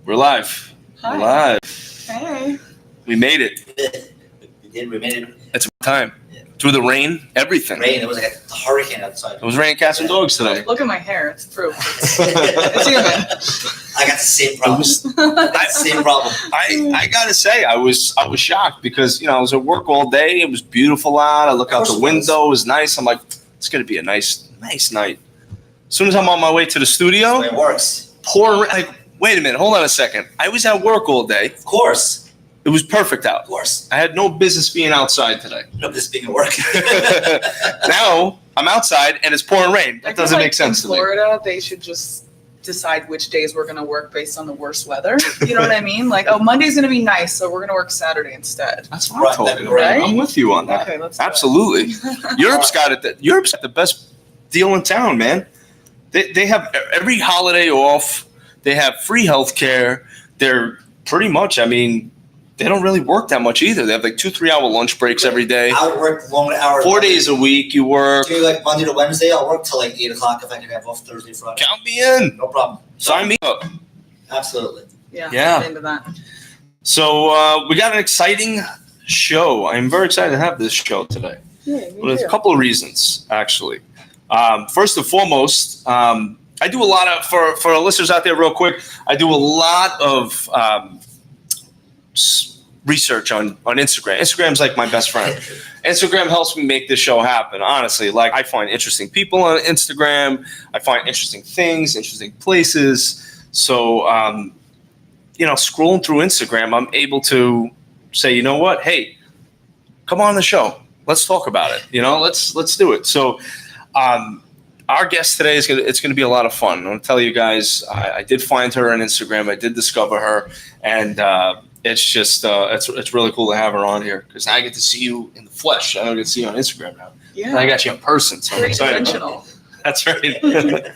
We're live. Hi. We're live. Hey. We made it. We did. We made it. It's time. Yeah. Through the rain, everything. Rain. It was like a hurricane outside. It was raining cats and dogs today. Look at my hair. It's proof. It's human. I got the same problem. Same problem. I gotta say, I was shocked because I was at work all day. It was beautiful out. I look out the window. It was nice. I'm like, it's gonna be a nice night. As soon as I'm on my way to the studio, it works. Pouring. Like, wait a minute. Hold on a second. I was at work all day. Of course. It was perfect out. Of course. I had no business being outside today. No business being at work. Now I'm outside and it's pouring rain. That doesn't make sense to me. In Florida, they should just decide which days we're going to work based on the worst weather. You know what I mean? Like, Monday's going to be nice, so we're going to work Saturday instead. That's what I'm talking about. Right? I'm with you on that. Okay, let's absolutely. Europe's got it. Europe's got the best deal in town, man. They have every holiday off. They have free healthcare. They're pretty much, they don't really work that much either. They have like 2-3 hour lunch breaks every day. I would work long hours. 4 days a week you work. Do like Monday to Wednesday. I'll work till like 8 o'clock if I can have off Thursday, Friday. Count me in. No problem. Sign me up. Absolutely. Yeah. Into that. So we got an exciting show. I'm very excited to have this show today. Yeah, There's a couple of reasons, actually. First and foremost, I do a lot of, for our listeners out there real quick, I do a lot of research on Instagram. Instagram's like my best friend. Instagram helps me make this show happen, honestly. Like, I find interesting people on Instagram. I find interesting things, interesting places. So, scrolling through Instagram, I'm able to say, you know what? Hey, come on the show. Let's talk about it. Let's do it. So, our guest today it's going to be a lot of fun. I'm going to tell you guys, I did find her on Instagram. I did discover her, and it's just it's really cool to have her on here because I get to see you in the flesh. I don't get to see you on Instagram now. Yeah, and I got you in person. So I'm excited. That's right.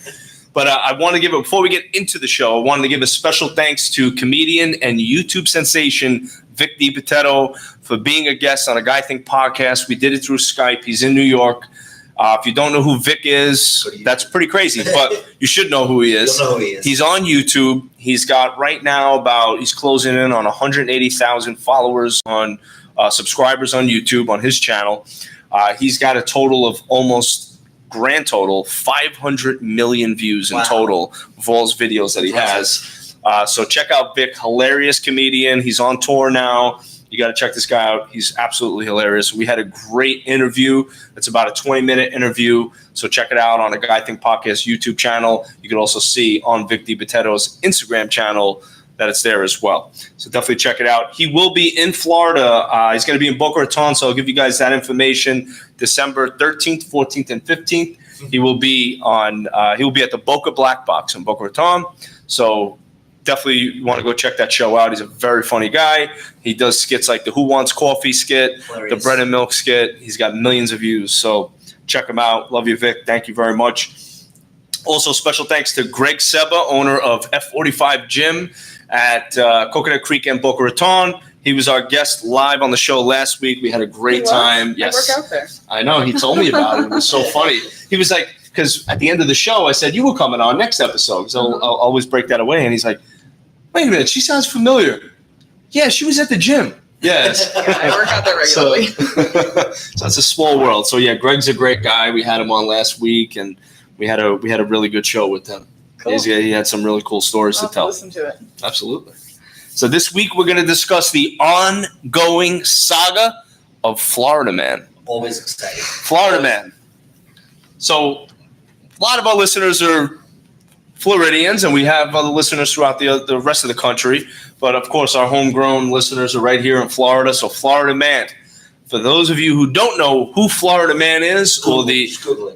But I want to before we get into the show, I wanted to give a special thanks to comedian and YouTube sensation Vic DiPotetto for being a guest on a Guy Think podcast. We did it through Skype. He's in New York. If you don't know who Vic is, that's pretty crazy, but you should know who he is. You'll know who he is. He's on YouTube. He's got right now he's closing in on 180,000 followers on subscribers on YouTube on his channel. He's got a total of grand total, 500 million views in total of all his videos that he has. So check out Vic, hilarious comedian. He's on tour now. You got to check this guy out. He's absolutely hilarious. We had a great interview. It's about a 20-minute interview. So check it out on the Guy Think Podcast YouTube channel. You can also see on Vic DiPotetto's Instagram channel that it's there as well. So definitely check it out. He will be in Florida. He's going to be in Boca Raton, so I'll give you guys that information. December 13th, 14th, and 15th. He will be at the Boca Black Box in Boca Raton. So definitely you want to go check that show out. He's a very funny guy. He does skits like the Who Wants Coffee skit, Hilarious. The Bread and Milk skit. He's got millions of views. So check him out. Love you, Vic. Thank you very much. Also, special thanks to Greg Seba, owner of F45 Gym at Coconut Creek and Boca Raton. He was our guest live on the show last week. We had a great time. Yes. I work out there. I know. He told me about it. It was so funny. He was like, because at the end of the show, I said, you were coming on next episode. So I'll always break that away. And he's like, wait a minute, she sounds familiar. Yeah, she was at the gym. Yes. Yeah, I work out there regularly. So it's a small world. So yeah, Greg's a great guy. We had him on last week, and we had a really good show with him. Cool. He had some really cool stories to tell. Listen to it. Absolutely. So this week we're going to discuss the ongoing saga of Florida Man. Always excited. Florida Man. So a lot of our listeners are Floridians, and we have other listeners throughout the rest of the country. But, of course, our homegrown listeners are right here in Florida. So Florida Man. For those of you who don't know who Florida Man is,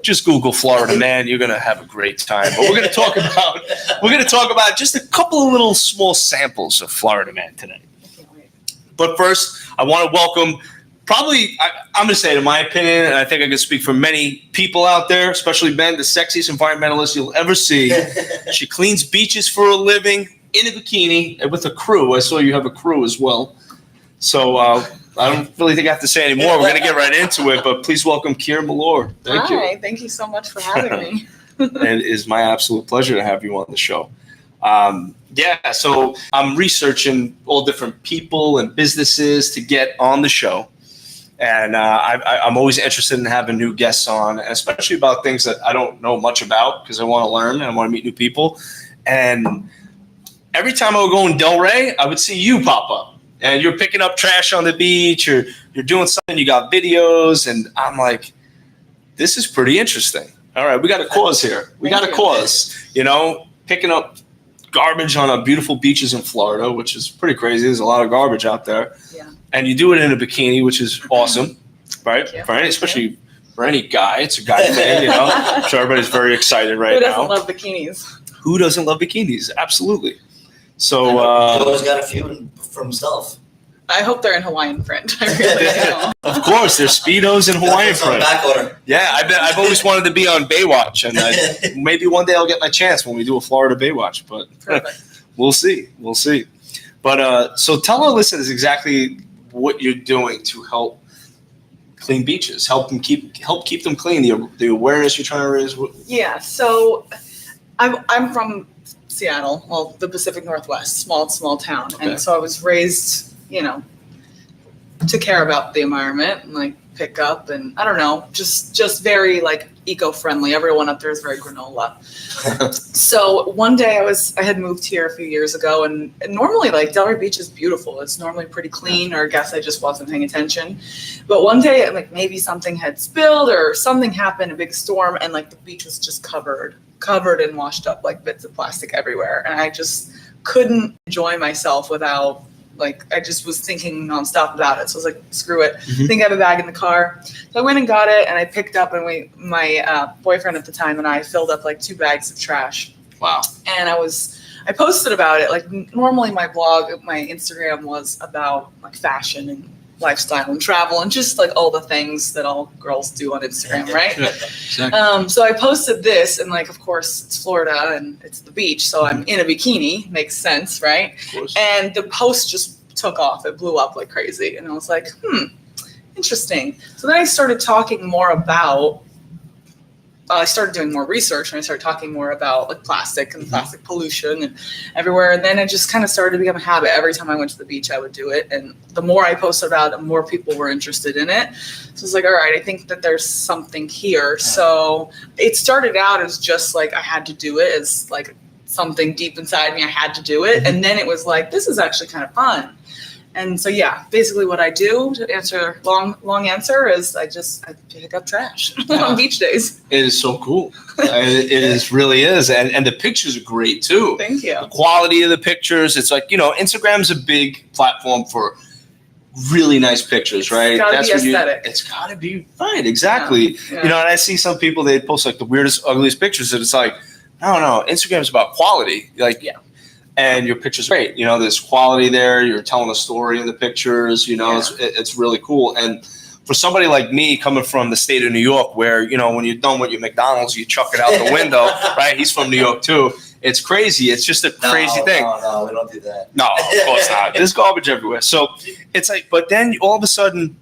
just Google Florida Man. You're going to have a great time. But we're going to talk about just a couple of little small samples of Florida Man today. But first, I want to welcome I'm going to say it in my opinion, and I think I can speak for many people out there, especially Ben, the sexiest environmentalist you'll ever see. She cleans beaches for a living in a bikini and with a crew. I saw you have a crew as well. So I don't really think I have to say any more. We're going to get right into it, but please welcome Kier Mellour. Hi, thank you so much for having me. And it is my absolute pleasure to have you on the show. Yeah, so I'm researching all different people and businesses to get on the show. And I'm always interested in having new guests on, especially about things that I don't know much about because I want to learn and I want to meet new people. And every time I would go in Delray, I would see you pop up. And you're picking up trash on the beach, or you're doing something, you got videos, and I'm like, this is pretty interesting. All right, we got a cause here. We got a cause, picking up garbage on beautiful beaches in Florida, which is pretty crazy. There's a lot of garbage out there. Yeah. And you do it in a bikini, which is awesome, right? Especially for any guy. It's a guy thing, I'm sure everybody's very excited right now. Who doesn't love bikinis? Who doesn't love bikinis? Absolutely. So he always got a few for himself. I hope they're in Hawaiian print. I really do. Of course, there's Speedos in Hawaiian print. Back order. Yeah, I've always wanted to be on Baywatch, and maybe one day I'll get my chance when we do a Florida Baywatch. But we'll see. But so tell our listeners exactly what you're doing to help clean beaches, help keep them clean. The awareness you're trying to raise. Yeah. So I'm from Seattle, well, the Pacific Northwest, small town, and so I was raised, to care about the environment and like pick up and I don't know, just very like eco-friendly. Everyone up there is very granola. So one day I had moved here a few years ago, and normally like Delray Beach is beautiful. It's normally pretty clean, or I guess I just wasn't paying attention. But one day like maybe something had spilled or something happened, a big storm, and like the beach was just covered and washed up, like bits of plastic everywhere. And I just couldn't enjoy myself without, like, I just was thinking nonstop about it. So I was like, screw it. I think I have a bag in the car. So I went and got it, and I picked up, and my boyfriend at the time and I filled up like 2 bags of trash. Wow. And I posted about it. Like normally my blog, my Instagram was about like fashion and lifestyle and travel and just like all the things that all girls do on Instagram, right? Yeah, exactly. So I posted this, and like, of course, it's Florida and it's the beach, so I'm in a bikini. Makes sense, right? Of course. And the post just took off. It blew up like crazy, and I was like, interesting. So then I started talking more about. I started doing more research, and I started talking more about like plastic and plastic pollution and everywhere. And then it just kind of started to become a habit. Every time I went to the beach, I would do it. And the more I posted about it, the more people were interested in it. So it's like, all right, I think that there's something here. So it started out as just like I had to do it, as like something deep inside me. I had to do it. And then it was like, this is actually kind of fun. And so, yeah, basically what I do, to answer long answer, is I pick up trash on beach days. It is so cool. It really is. And the pictures are great, too. Thank you. The quality of the pictures. It's like, Instagram's a big platform for really nice pictures, right? It's got to be aesthetic. It's got to be, right, exactly. Yeah. And I see some people, they post like the weirdest, ugliest pictures, and it's like, I don't know, Instagram's about quality. Like, yeah. And your picture's great. There's quality there. You're telling a story in the pictures. It's really cool. And for somebody like me coming from the state of New York, where, when you're done with your McDonald's, you chuck it out the window, right? He's from New York, too. It's crazy. It's just a crazy thing. No, we don't do that. No, of course not. There's garbage everywhere. So it's like, but then all of a sudden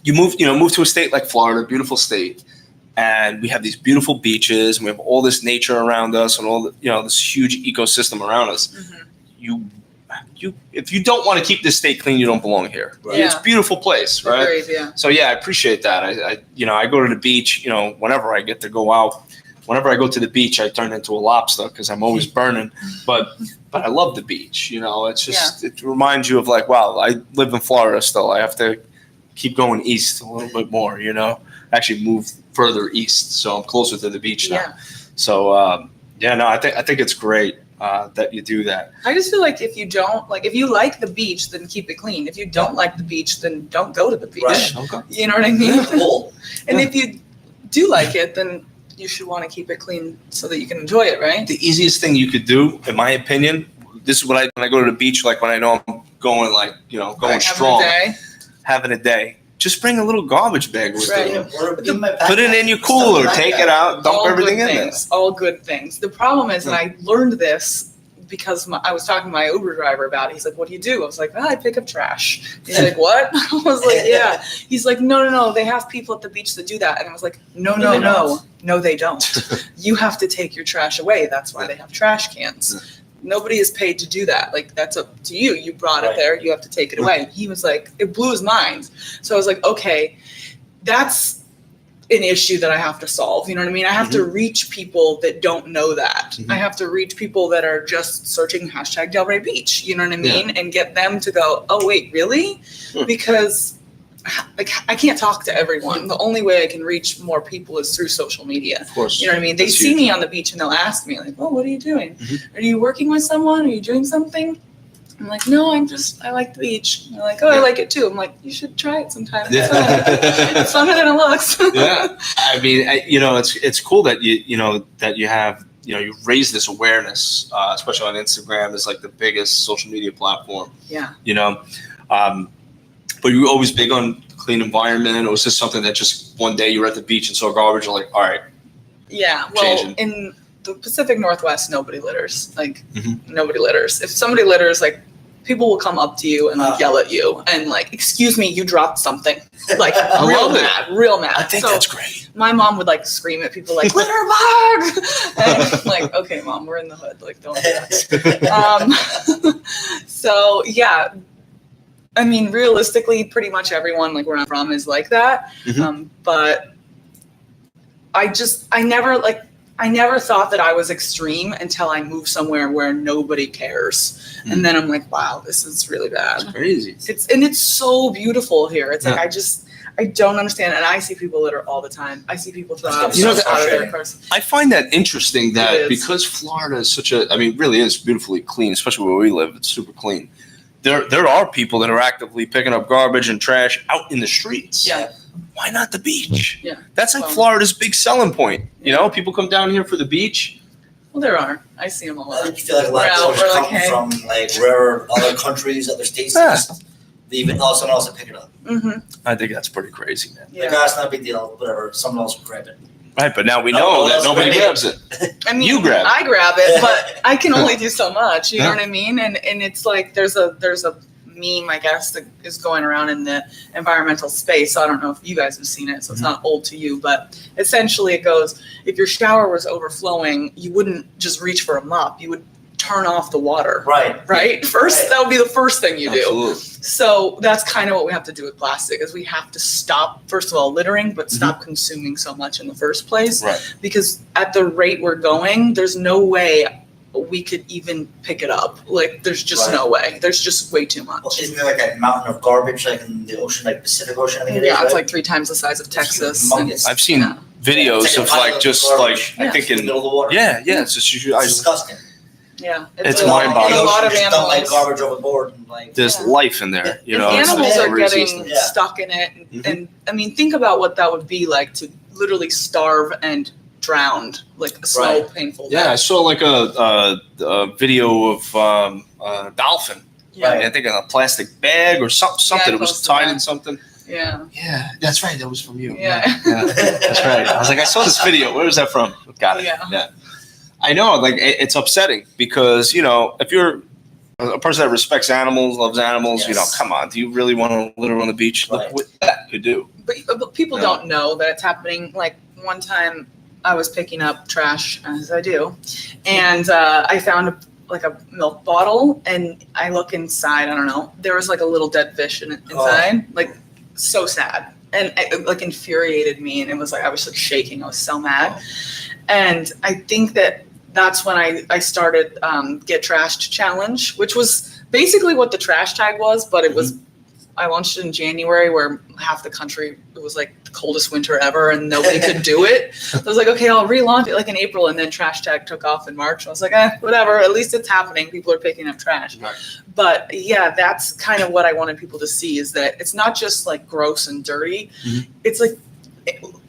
you move to a state like Florida, beautiful state. And we have these beautiful beaches, and we have all this nature around us, and all the, this huge ecosystem around us. Mm-hmm. If you don't want to keep this state clean, you don't belong here. Right. Yeah. It's a beautiful place, right? Agreed, yeah. So yeah, I appreciate that. I go to the beach, whenever I get to go out. Whenever I go to the beach, I turn into a lobster because I'm always burning. But I love the beach. It's just It reminds you of like, wow, I live in Florida still. I have to keep going east a little bit more. Actually move further east, so I'm closer to the beach now. Yeah. So I think it's great that you do that. I just feel like if you like the beach, then keep it clean. If you don't like the beach, then don't go to the beach. Right. Okay. You know what I mean? Cool. And if you do like it, then you should want to keep it clean so that you can enjoy it, right? The easiest thing you could do, in my opinion, this is what when I go to the beach, like when I know I'm going going strong, having a day. Just bring a little garbage bag with you. Put it in your cooler. Take it out. Dump everything in there. All good things. The problem is, and I learned this because I was talking to my Uber driver about it. He's like, "What do you do?" I was like, I pick up trash." He's like, "What?" I was like, "Yeah." He's like, No. They have people at the beach that do that." And I was like, No, they don't. You have to take your trash away. That's why they have trash cans. nobody is paid to do that. Like, that's up to you. You brought it there. You have to take it away. He was like, it blew his mind. So I was like, okay, that's an issue that I have to solve. You know what I mean? I have to reach people that don't know that. I have to reach people that are just searching hashtag Delray Beach. You know what I mean? And get them to go, oh, wait, really? Because like, I can't talk to everyone. The only way I can reach more people is through social media. Of course. You know what I mean? They see me on the beach and they'll ask me like, oh, what are you doing? Are you working with someone? Are you doing something? I'm like, no, I like the beach. And they're like, oh, I like it too. I'm like, you should try it sometime. Yeah. It's funner than it looks. Yeah. I mean, it's cool that you have, you raise this awareness, especially on Instagram. It's like the biggest social media platform. Yeah. But you were always big on clean environment, or was this something that just one day you were at the beach and saw garbage, and like, all right. Yeah. Well, changing. in the Pacific Northwest, nobody litters. Like, nobody litters. If somebody litters, like, people will come up to you and like yell at you and like, excuse me, you dropped something. Like, real mad. I think that's great. My mom would like scream at people like, litter bug! And I'm like, okay, mom, we're in the hood. Like, don't do that. So yeah, I mean, realistically, pretty much everyone like where I'm from is like that. But I never thought that I was extreme until I moved somewhere where nobody cares. And then I'm like, wow, this is really bad. It's crazy. It's so beautiful here. It's like, I don't understand. And I see people litter all the time. I see people throw out out of their cars. I find that interesting that because Florida is really is beautifully clean, especially where we live, it's super clean. There are people that are actively picking up garbage and trash out in the streets. Yeah. Why not the beach? Yeah. That's like Florida's big selling point. People come down here for the beach. Well, there are. I see them a lot. I feel like a lot of people come from like rare other countries, other states. They even someone else will pick it up. I think that's pretty crazy, man. Like, it's not a big deal. Whatever. Someone else will grab it. Right, but now we know that nobody grabs it. I mean, you grab it. I grab it, but I can only do so much. You know what I mean? And it's like there's a meme, I guess, that is going around in the environmental space. So I don't know if you guys have seen it, so it's not old to you, but essentially it goes, if your shower was overflowing, you wouldn't just reach for a mop. You would turn off the water. Right? First, that would be the first thing you do. Absolutely. So that's kind of what we have to do with plastic is we have to stop, first of all, littering, but stop consuming so much in the first place. Right. Because at the rate we're going, there's no way we could even pick it up. Like, there's just no way. There's just way too much. Well, isn't there like a mountain of garbage like in the ocean, like Pacific Ocean? I think it is. Yeah, it's like 3 times the size of Texas. I've seen videos of like just like I think in the middle of the water. Yeah, it's just It's disgusting. Yeah, it's mind-boggling. A lot of Just animals. dump, like garbage overboard. And, like, there's life in there. And it's animals are resistant. getting stuck in it, and I mean, think about what that would be like to literally starve and drowned, like a slow, painful death. Yeah, I saw like a video of a dolphin. Yeah. I think in a plastic bag or something. It was tied in something. Yeah. Yeah, that's right. That was from you. Yeah. That's right. I was like, I saw this video. Where was that from? Got it. Yeah. I know, like, it's upsetting because, if you're a person that respects animals, loves animals, come on, do you really want to litter on the beach? Look what that could do. But people don't know that it's happening. Like, one time I was picking up trash, as I do, and I found a milk bottle, and I look inside, I don't know, there was like a little dead fish inside, like, so sad. And it like infuriated me, and it was like, I was like shaking, I was so mad. And I think that's when I started Get Trashed Challenge, which was basically what the trash tag was, but it was, I launched it in January where half the country, it was like the coldest winter ever and nobody could do it. I was like, okay, I'll relaunch it like in April, and then trash tag took off in March. I was like, whatever, at least it's happening. People are picking up trash. Right. But yeah, that's kind of what I wanted people to see, is that it's not just like gross and dirty. It's like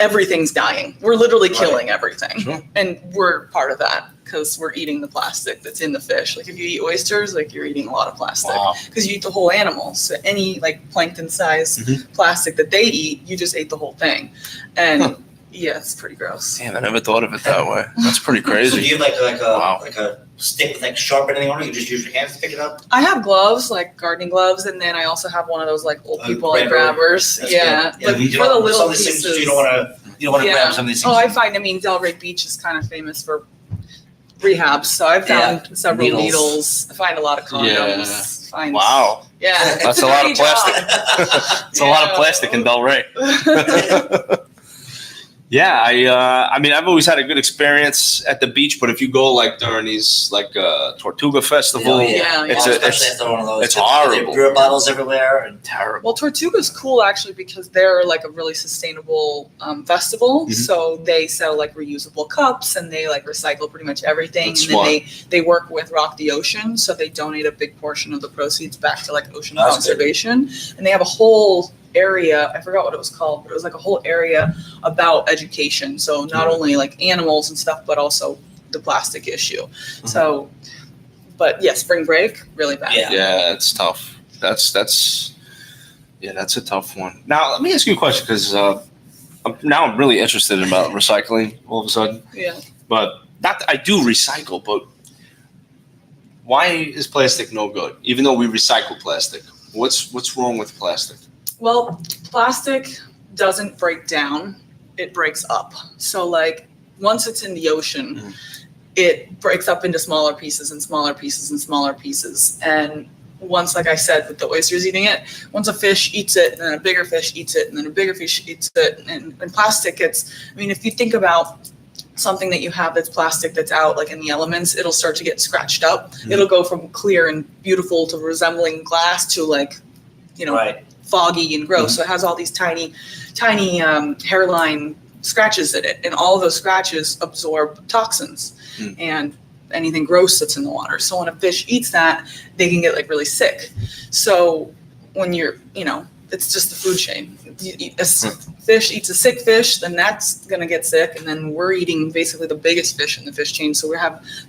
everything's dying. We're literally killing everything. Sure. And we're part of that because we're eating the plastic that's in the fish. Like, if you eat oysters, like, you're eating a lot of plastic because you eat the whole animal. So any like plankton size plastic that they eat, you just ate the whole thing. And yeah, it's pretty gross. Damn, I never thought of it that way. That's pretty crazy. So do you have like a stick with like sharpening on it? You just use your hands to pick it up? I have gloves, like gardening gloves, and then I also have one of those like old people like grabbers. Yeah, like for the little pieces. You don't want to grab some of these things. Oh, I find, Delray Beach is kind of famous for rehab. So I've found several needles. I find a lot of condoms. Yeah. Wow. Yeah. That's a lot of plastic. It's a lot of plastic in Delray. Yeah, I mean, I've always had a good experience at the beach, but if you go like during these like Tortuga Festival, it's horrible. Beer bottles everywhere and terrible. Well, Tortuga's cool actually because they're like a really sustainable festival. Mm-hmm. So they sell like reusable cups and they like recycle pretty much everything. That's and smart. then they work with Rock the Ocean, so they donate a big portion of the proceeds back to like ocean conservation. Good. And they have a whole area, I forgot what it was called, but it was like a whole area about education. So not only like animals and stuff, but also the plastic issue. Mm-hmm. So, but yeah, spring break, really bad. Yeah, it's tough. That's a tough one. Now, let me ask you a question because I'm really interested about recycling all of a sudden. Yeah. But I do recycle, but why is plastic no good? Even though we recycle plastic, what's wrong with plastic? Well, plastic doesn't break down, it breaks up. So like once it's in the ocean, it breaks up into smaller pieces and smaller pieces and smaller pieces. And once, like I said, with the oysters eating it, once a fish eats it, and then a bigger fish eats it, and then a bigger fish eats it. And plastic, if you think about something that you have that's plastic that's out like in the elements, it'll start to get scratched up. Mm-hmm. It'll go from clear and beautiful to resembling glass to like, foggy and gross. Mm-hmm. So it has all these tiny hairline scratches in it, and all of those scratches absorb toxins and anything gross that's in the water. So when a fish eats that, they can get like really sick. So when you're, it's just the food chain. A fish eats a sick fish, then that's gonna get sick, and then we're eating basically the biggest fish in the fish chain. So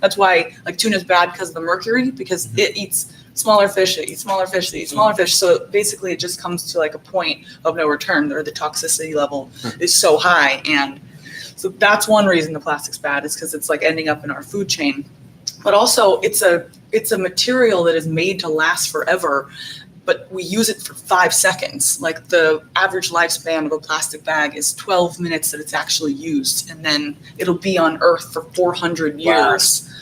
that's why like tuna is bad because of the mercury, because it eats smaller fish, they eat smaller fish, they eat smaller fish. So basically it just comes to like a point of no return, or the toxicity level is so high. And so that's one reason the plastic's bad, is because it's like ending up in our food chain. But also it's a material that is made to last forever, but we use it for 5 seconds. Like the average lifespan of a plastic bag is 12 minutes that it's actually used. And then it'll be on Earth for 400 years. Wow.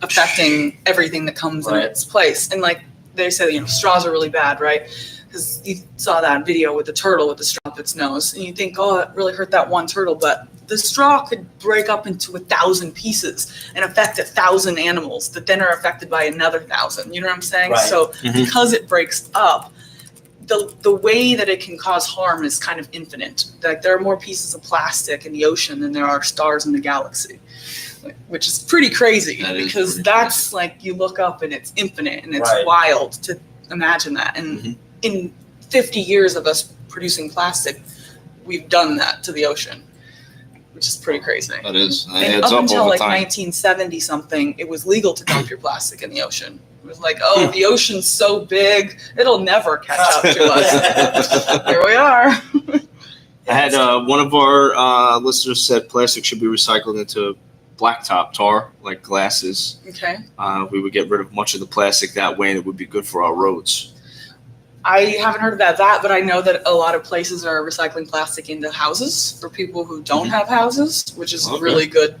Affecting everything that comes in its place. And like they say, straws are really bad, right? Because you saw that video with the turtle with the straw up its nose, and you think, oh, it really hurt that one turtle, but the straw could break up into 1,000 pieces and affect 1,000 animals that then are affected by another 1,000. You know what I'm saying? Right. So because it breaks up, the way that it can cause harm is kind of infinite. Like there are more pieces of plastic in the ocean than there are stars in the galaxy. Which is pretty crazy, because that's like you look up and it's infinite, and it's wild to imagine that. And in 50 years of us producing plastic, we've done that to the ocean, which is pretty crazy. That is. And up until like 1970 something, it was legal to dump your plastic in the ocean. It was like, oh, the ocean's so big, it'll never catch up to us. Here we are. I had one of our listeners said plastic should be recycled into blacktop tar, like glasses. Okay. We would get rid of much of the plastic that way, and it would be good for our roads. I haven't heard about that, but I know that a lot of places are recycling plastic into houses for people who don't have houses, which is really good.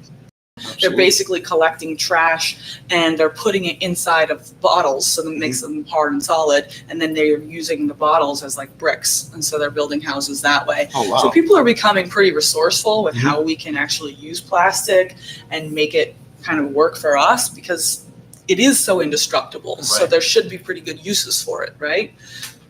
Absolutely. They're basically collecting trash and they're putting it inside of bottles, so that makes them hard and solid, and then they're using the bottles as like bricks, and so they're building houses that way. Oh, wow. So people are becoming pretty resourceful with how we can actually use plastic and make it kind of work for us, because it is so indestructible. Right. So there should be pretty good uses for it, right?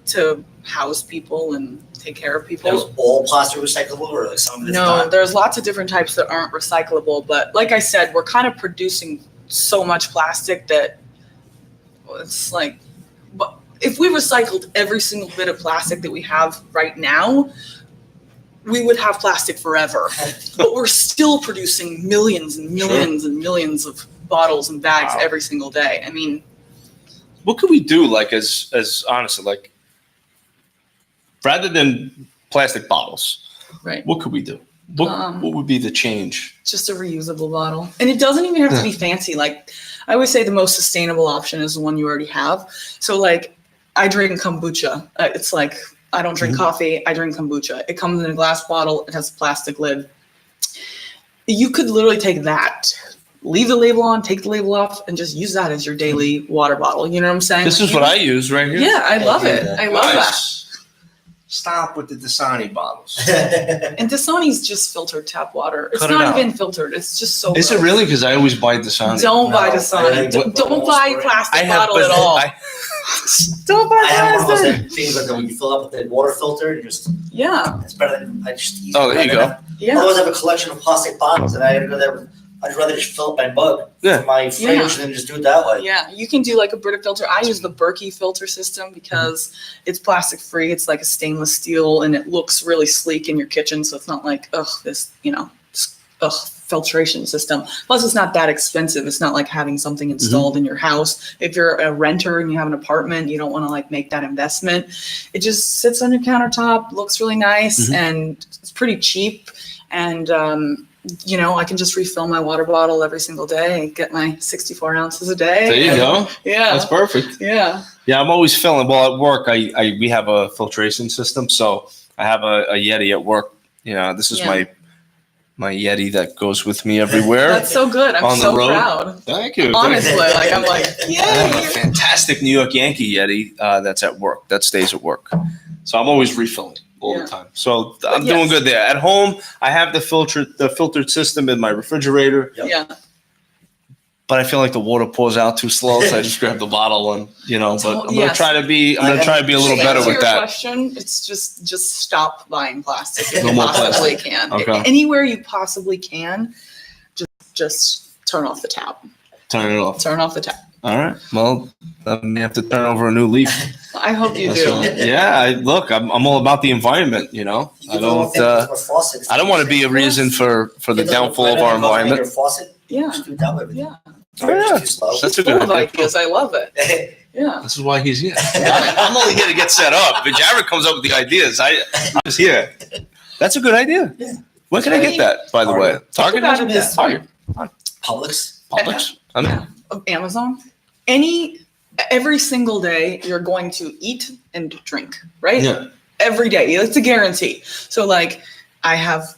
To house people and take care of people. Is all plastic recyclable, or like some of it's not? not? There's lots of different types that aren't recyclable, but like I said, we're kind of producing so much plastic that it's like, but if we recycled every single bit of plastic that we have right now, we would have plastic forever. But we're still producing millions and millions and millions of bottles and bags every single day. I mean, what could we do, like, as honestly, like, rather than plastic bottles, right? What could we do? What would be the change? Just a reusable bottle. And it doesn't even have to be fancy. Like, I always say the most sustainable option is the one you already have. So, like, I drink kombucha. It's like, I don't drink coffee. I drink kombucha. It comes in a glass bottle. It has a plastic lid. You could literally take that, leave the label on, take the label off, and just use that as your daily water bottle. You know what I'm saying? This is what I use right here. Yeah, I love it. I love that. Nice. Stop with the Dasani bottles. And Dasani's just filtered tap water. It's Cut it not out. even filtered. It's just so Is it gross. really? Because I always buy Dasani. Don't buy No, Dasani. I- Don't buy plastic I have, bottle at all. Don't buy I have one of plastic. those things like when you fill up with the water filter, you just Yeah, it's better than I just use. Oh, there you go. yeah. I always have a collection of plastic bottles, and I gotta go there. I'd rather just fill up my mug Yeah. from my fridge Yeah. and then just do it that way. Yeah, you can do like a Brita filter. I use the Berkey filter system because it's plastic free. It's like a stainless steel and it looks really sleek in your kitchen. So it's not like, this, filtration system. Plus it's not that expensive. It's not like having something installed in your house. If you're a renter and you have an apartment, you don't want to like make that investment. It just sits on your countertop, looks really nice and it's pretty cheap. And, I can just refill my water bottle every single day, get my 64 ounces a day. There you go. Yeah. That's perfect. Yeah. Yeah, I'm always filling. Well, at work, we have a filtration system, so I have a Yeti at work. This is Yeah. my Yeti that goes with me everywhere. That's so good. I'm On the so road. proud. Thank you. Honestly, I'm like, I have a yay. fantastic New York Yankee Yeti that's at work, that stays at work. So I'm always refilling all Yeah. the time. So I'm Yes. doing good there. At home, I have the filtered system in my refrigerator, Yep. Yeah. but I feel like the water pours out too slow, so I just grab the bottle and but I'm gonna Yes. try to be a little To better answer with your that. question, it's just stop buying plastic if No you more possibly plastic. can. Okay. Anywhere you possibly can, just turn off the tap. Turn it off. Turn off the tap. All right. Well, I may have to turn over a new leaf. I hope you That's do. all. Yeah. Look, I'm all about the environment. You I can throw don't. a faucet. I don't want to be a reason for the downfall of our environment. Your faucet, Yeah. just do it that way. Yeah. Oh, yeah. Too slow. That's a Full good of idea. ideas. I love it. Yeah. This is why he's here. I'm only here to get set up. But Jared comes up with the ideas. I'm just here. That's a good idea. Yeah. Where can I get that, by the way? Target about has it it? this Target. Publix. Publix. I mean, Amazon. Every single day you're going to eat and drink, right? yeah. Every day. It's a guarantee. So like I have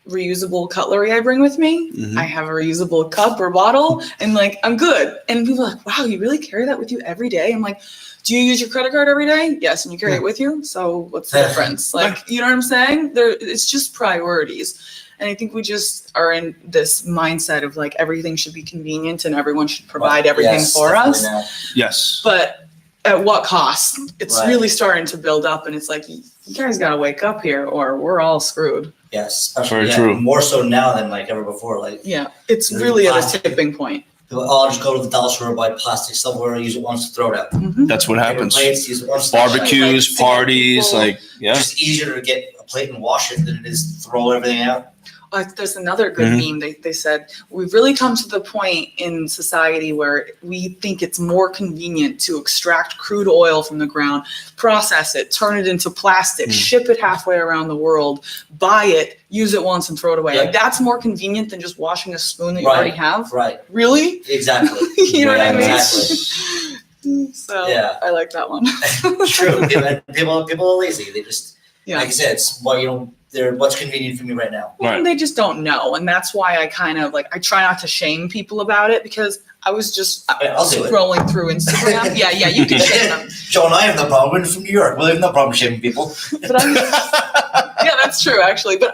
reusable cutlery I bring with me. Mhm. I have a reusable cup or bottle and like I'm good. And people are like, wow, you really carry that with you every day? I'm like, do you use your credit card every day? Yes, and you carry it with you. So what's the difference? Like, you know what I'm saying? It's just priorities. And I think we just are in this mindset of like everything should be convenient and everyone should provide everything Yes, for definitely us. now. Yes. But at what cost? It's Right. really starting to build up, and it's like you guys got to wake up here, or we're all screwed. Yes, Very especially true. more so now than like ever before. Like, Yeah, it's There's really at a plastic. tipping point. I'll just go to the dollar store, buy plastic silverware, use it once, throw it out. Mhm. That's what Paper happens. plates, use it once. Barbecues, Like, parties, people- like, yeah. It's just easier to get a plate and wash it than it is to throw everything out. There's another good Mhm. meme. They said we've really come to the point in society where we think it's more convenient to extract crude oil from the ground, process it, turn it into plastic, ship it halfway around the world, buy it, use it once and throw it away. Yeah. Like that's more convenient than just washing a spoon that you Right. already have. Right, Really? exactly. You know what I mean? Exactly. So Yeah. I like that one. It's true. People are lazy. They just, Yeah. like I said, it's they're what's convenient for me right now. Right. They just don't know. And that's why I kind of like, I try not to shame people about it because I was just I'll do it. scrolling through Instagram. Yeah, you can shame them. Joe and I have no problem. We're from New York. We have no problem shaming people. But yeah, that's true actually. But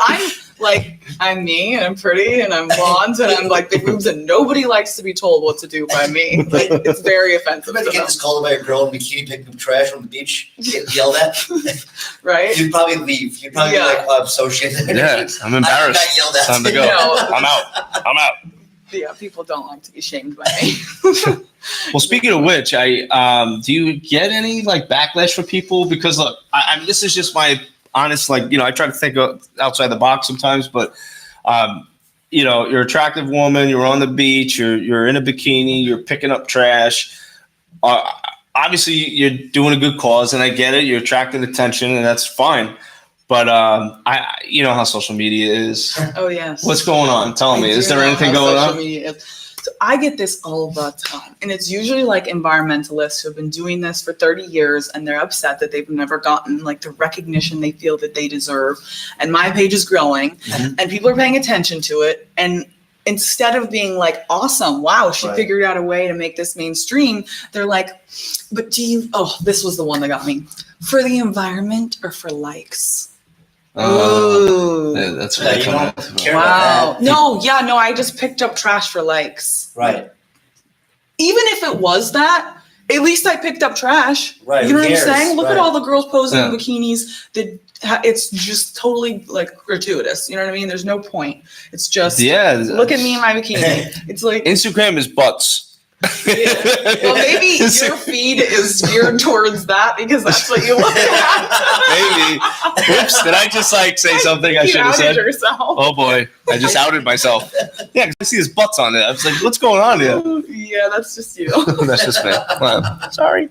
I'm me and I'm pretty and I'm blonde and I'm like big boobs and nobody likes to be told what to do by me. Like, it's very offensive Imagine to getting them, this called by a girl in a bikini picking up trash on the beach, get yelled at. right? You'd probably leave. You'd probably Yeah. be like, oh, I'm so shit. Yeah, I'm I embarrassed. got yelled at. Time to go. No. I'm out. Yeah, people don't like to be shamed by me. Well, speaking of which, do you get any like backlash for people? Because look, I mean, this is just my honest, I try to think outside the box sometimes, but you're an attractive woman, you're on the beach, you're in a bikini, you're picking up trash. Obviously, you're doing a good cause, and I get it. You're attracting attention, and that's fine. But you know how social media is. Oh yes. What's going on? Tell me. I Is do there know anything how going social on? media is. So I get this all the time. And it's usually like environmentalists who have been doing this for 30 years and they're upset that they've never gotten like the recognition they feel that they deserve. And my page is growing Mhm. and people are paying attention to it. And instead of being like, awesome, wow, she figured out a way to make this mainstream, they're like, but this was the one that got me. For the environment or for likes? Yeah, that's what you don't care wow. about that. No, I just picked up trash for likes. Right. Even if it was that, at least I picked up trash. Right. You know what I'm saying? Look at all the girls posing in Yeah. bikinis. It's just totally like gratuitous. You know what I mean? There's no point. It's just look at me in my bikini. It's like Instagram is butts. yeah. Well, maybe your feed is geared towards that because that's what you look at. Maybe. Oops, did I just say something I You should have outed said? yourself. Oh boy, I just outed myself. Yeah, 'cause I see his butts on it. I was like, what's going on here? Yeah, that's just you. That's just me. Well, sorry.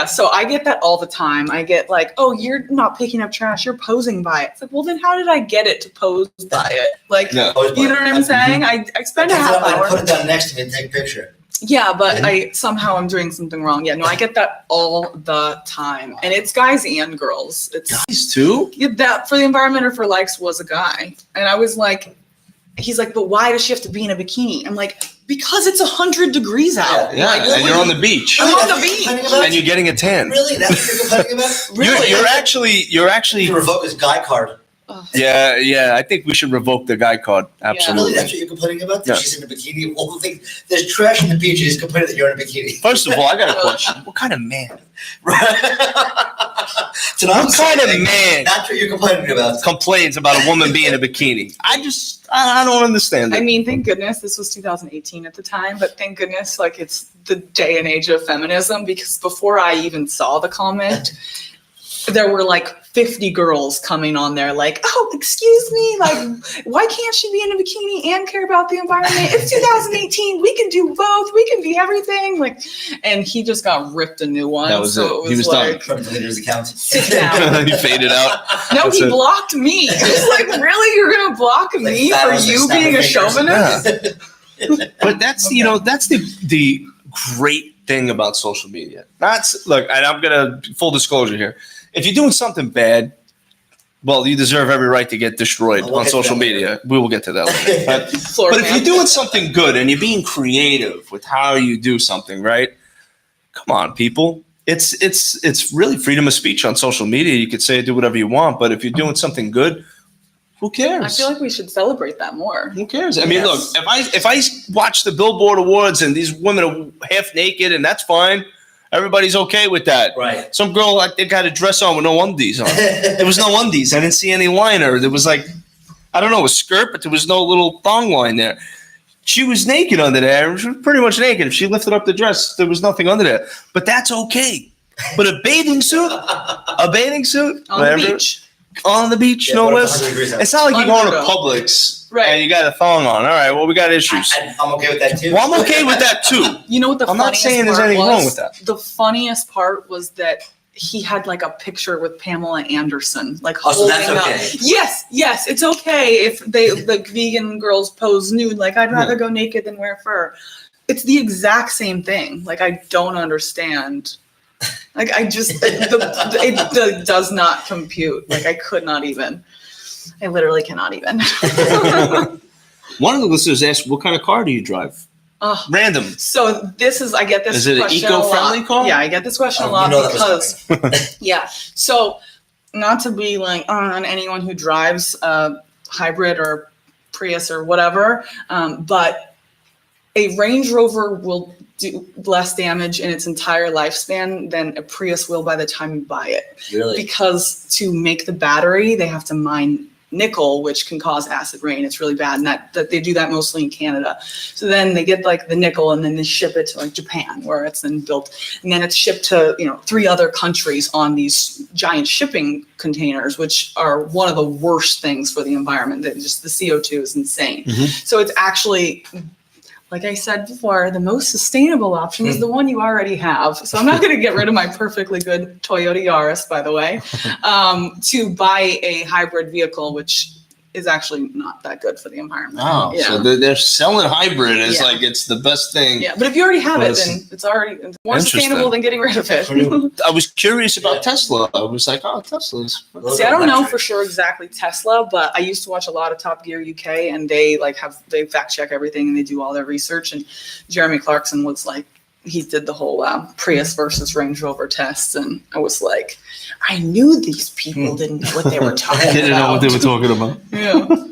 So I get that all the time. I get like, oh, you're not picking up trash, you're posing by it. It's like, well, then how did I get it to pose by it? Like, Yeah. you know what I'm saying? I spend a half I hour. put it down next to me and take a picture. Yeah, but I'm doing something wrong. Yeah, no, I get that all the time. And it's guys and girls. It's Guys too? that for the environment or for likes was a guy. And I was like, he's like, but why does she have to be in a bikini? I'm like, because it's 100 degrees out. Yeah, Like, and you're on the beach. I'm on the beach. And you're getting a tan. Really? That's what you're complaining about? Really? You're actually You revoke his guy card. Yeah, I think we should revoke the guy card. Really? Absolutely. That's what you're complaining about? That Yeah. she's in a bikini? All the things. There's trash in the beach. You're just complaining that you're in a bikini. First of all, I got a question. What kind of man? So now What kind of man That's what you're complaining about. complains about a woman being in a bikini? I don't understand it. I mean, thank goodness this was 2018 at the time, but thank goodness like it's the day and age of feminism because before I even saw the comment, there were like 50 girls coming on there like, oh, excuse me, like, why can't she be in a bikini and care about the environment? It's 2018. We can do both. We can be everything. Like, and he just got ripped a new one. That was so it. He was done. like, From deleted his account. sit down. He faded out. No, That's he it. blocked me. It's like, really? You're going to block me that for was you the being a snap of chauvinist? But that's that's the great thing about social media. Look, and I'm gonna full disclosure here. If you're doing something bad, well, you deserve every right to get destroyed We'll on get to social that later. media. We will get to that later. But if you're doing something good and you're being creative with how you do something, right? Come on, people. It's really freedom of speech on social media. You could say do whatever you want, but if you're doing something good, who cares? I feel like we should celebrate that more. Who cares? I mean, Yes. look, if I watch the Billboard Awards and these women are half naked and that's fine, everybody's okay with that. Right. Some girl, like, they got a dress on with no undies on. There was no undies. I didn't see any liner. There was like, I don't know, a skirt, but there was no little thong line there. She was naked under there. She was pretty much naked. If she lifted up the dress, there was nothing under there. But that's okay. But a bathing suit, On whatever, the beach. on the beach, Yeah, no what if less. 100 degrees out? It's not like you're going to Underdog. Publix Right. and you got a thong on. All right, well, we got issues. I'm okay with that too. Well, I'm okay with that too. You know what the I'm not funniest saying there's part anything was? wrong with that. The funniest part was that he had like a picture with Pamela Anderson, like Oh, so holding that's up. okay. Yes, it's okay if the vegan girls pose nude. Like, I'd rather go naked than wear fur. It's the exact same thing. Like, I don't understand. Like, I just it does not compute. Like, I could not even. I literally cannot even. One of the listeners asked, what kind of car do you drive? Random. So I get this Is it an question a lot. eco-friendly car? Yeah, I get this question a Oh, lot you know that was because, yeah. So not to be like on anyone who drives a hybrid or Prius or whatever, but a Range Rover will do less damage in its entire lifespan than a Prius will by the time you buy it. Really? Because to make the battery, they have to mine nickel, which can cause acid rain. It's really bad, and that they do that mostly in Canada. So then they get like the nickel, and then they ship it to like Japan, where it's then built, and then it's shipped to 3 other countries on these giant shipping containers, which are one of the worst things for the environment. That just the CO2 is insane. Mhm. So it's actually, like I said before, the most sustainable option is the one you already have. So I'm not going to get rid of my perfectly good Toyota Yaris, by the way, to buy a hybrid vehicle, which is actually not that good for the environment. Oh, yeah. so they're selling hybrid as like it's the best thing. Yeah, but if you already have it, then it's already more sustainable than getting rid of it. I was curious about Tesla. I was like, oh, Tesla's. See, I don't know for sure exactly Tesla, but I used to watch a lot of Top Gear UK, and they fact check everything and they do all their research. And Jeremy Clarkson was like, he did the whole Prius versus Range Rover test, and I was like, I knew these people didn't know what they were talking about. Didn't know what they were talking about. Yeah.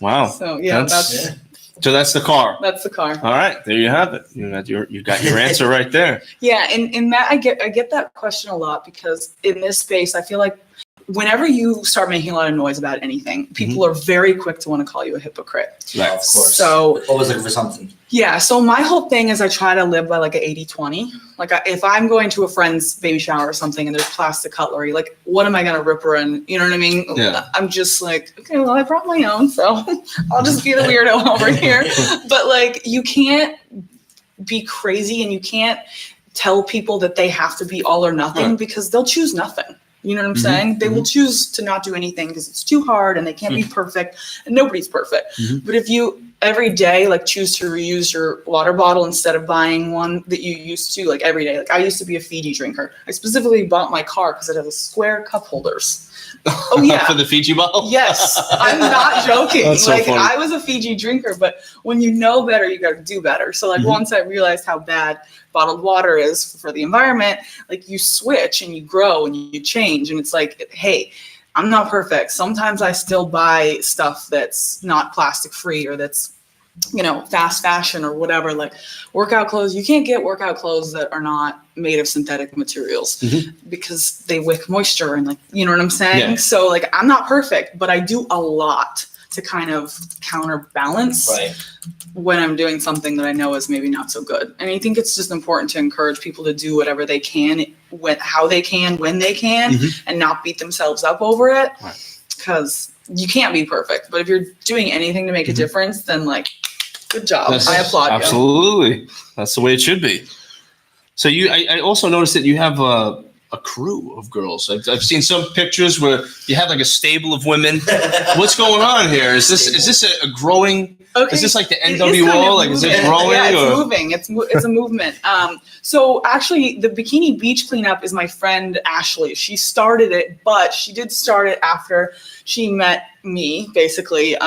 Wow. So yeah, so that's the car. That's the car. All right, there you have it. You got your answer right there. Yeah, and Matt, I get that question a lot because in this space, I feel like whenever you start making a lot of noise about anything, people are very quick to want to call you a hypocrite. Right, of course. So always looking for something. Yeah. So my whole thing is I try to live by like an 80-20. Like if I'm going to a friend's baby shower or something and there's plastic cutlery, like what am I going to rip her in? You know what I mean? Yeah. I'm just like, okay, well, I brought my own, so I'll just be the weirdo over here. But like, you can't be crazy and you can't tell people that they have to be all or nothing because they'll choose nothing. You know what I'm saying? They will choose to not do anything because it's too hard and they can't be perfect and nobody's perfect. But if you every day like choose to reuse your water bottle instead of buying one that you used to like every day. Like I used to be a Fiji drinker. I specifically bought my car because it has a square cup holders. Oh yeah. For the Fiji bottle? Yes. I'm not joking. That's so like funny. I was a Fiji drinker, but when you know better, you got to do better. So like once I realized how bad bottled water is for the environment, like you switch and you grow and you change. And it's like, hey, I'm not perfect. Sometimes I still buy stuff that's not plastic free or that's, you know, fast fashion or whatever, like workout clothes. You can't get workout clothes that are not made of synthetic materials because they wick moisture and like, you know what I'm saying? Yeah. So like, I'm not perfect, but I do a lot to kind of counterbalance when I'm doing something that I know is maybe not so good. And I think it's just important to encourage people to do whatever they can, how they can, when they can, and not beat themselves up over it. Because you can't be perfect. But if you're doing anything to make a difference, then like, good job. I applaud you. Absolutely. That's the way it should be. So I also noticed that you have a crew of girls. I've seen some pictures where you have like a stable of women. What's going on here? Is this a growing? Okay. Is this like the NWO? Like is it growing? Yeah, it's moving. It's a movement. So actually, the bikini beach cleanup is my friend Ashley. She started it, but she did start it after she met me. Basically,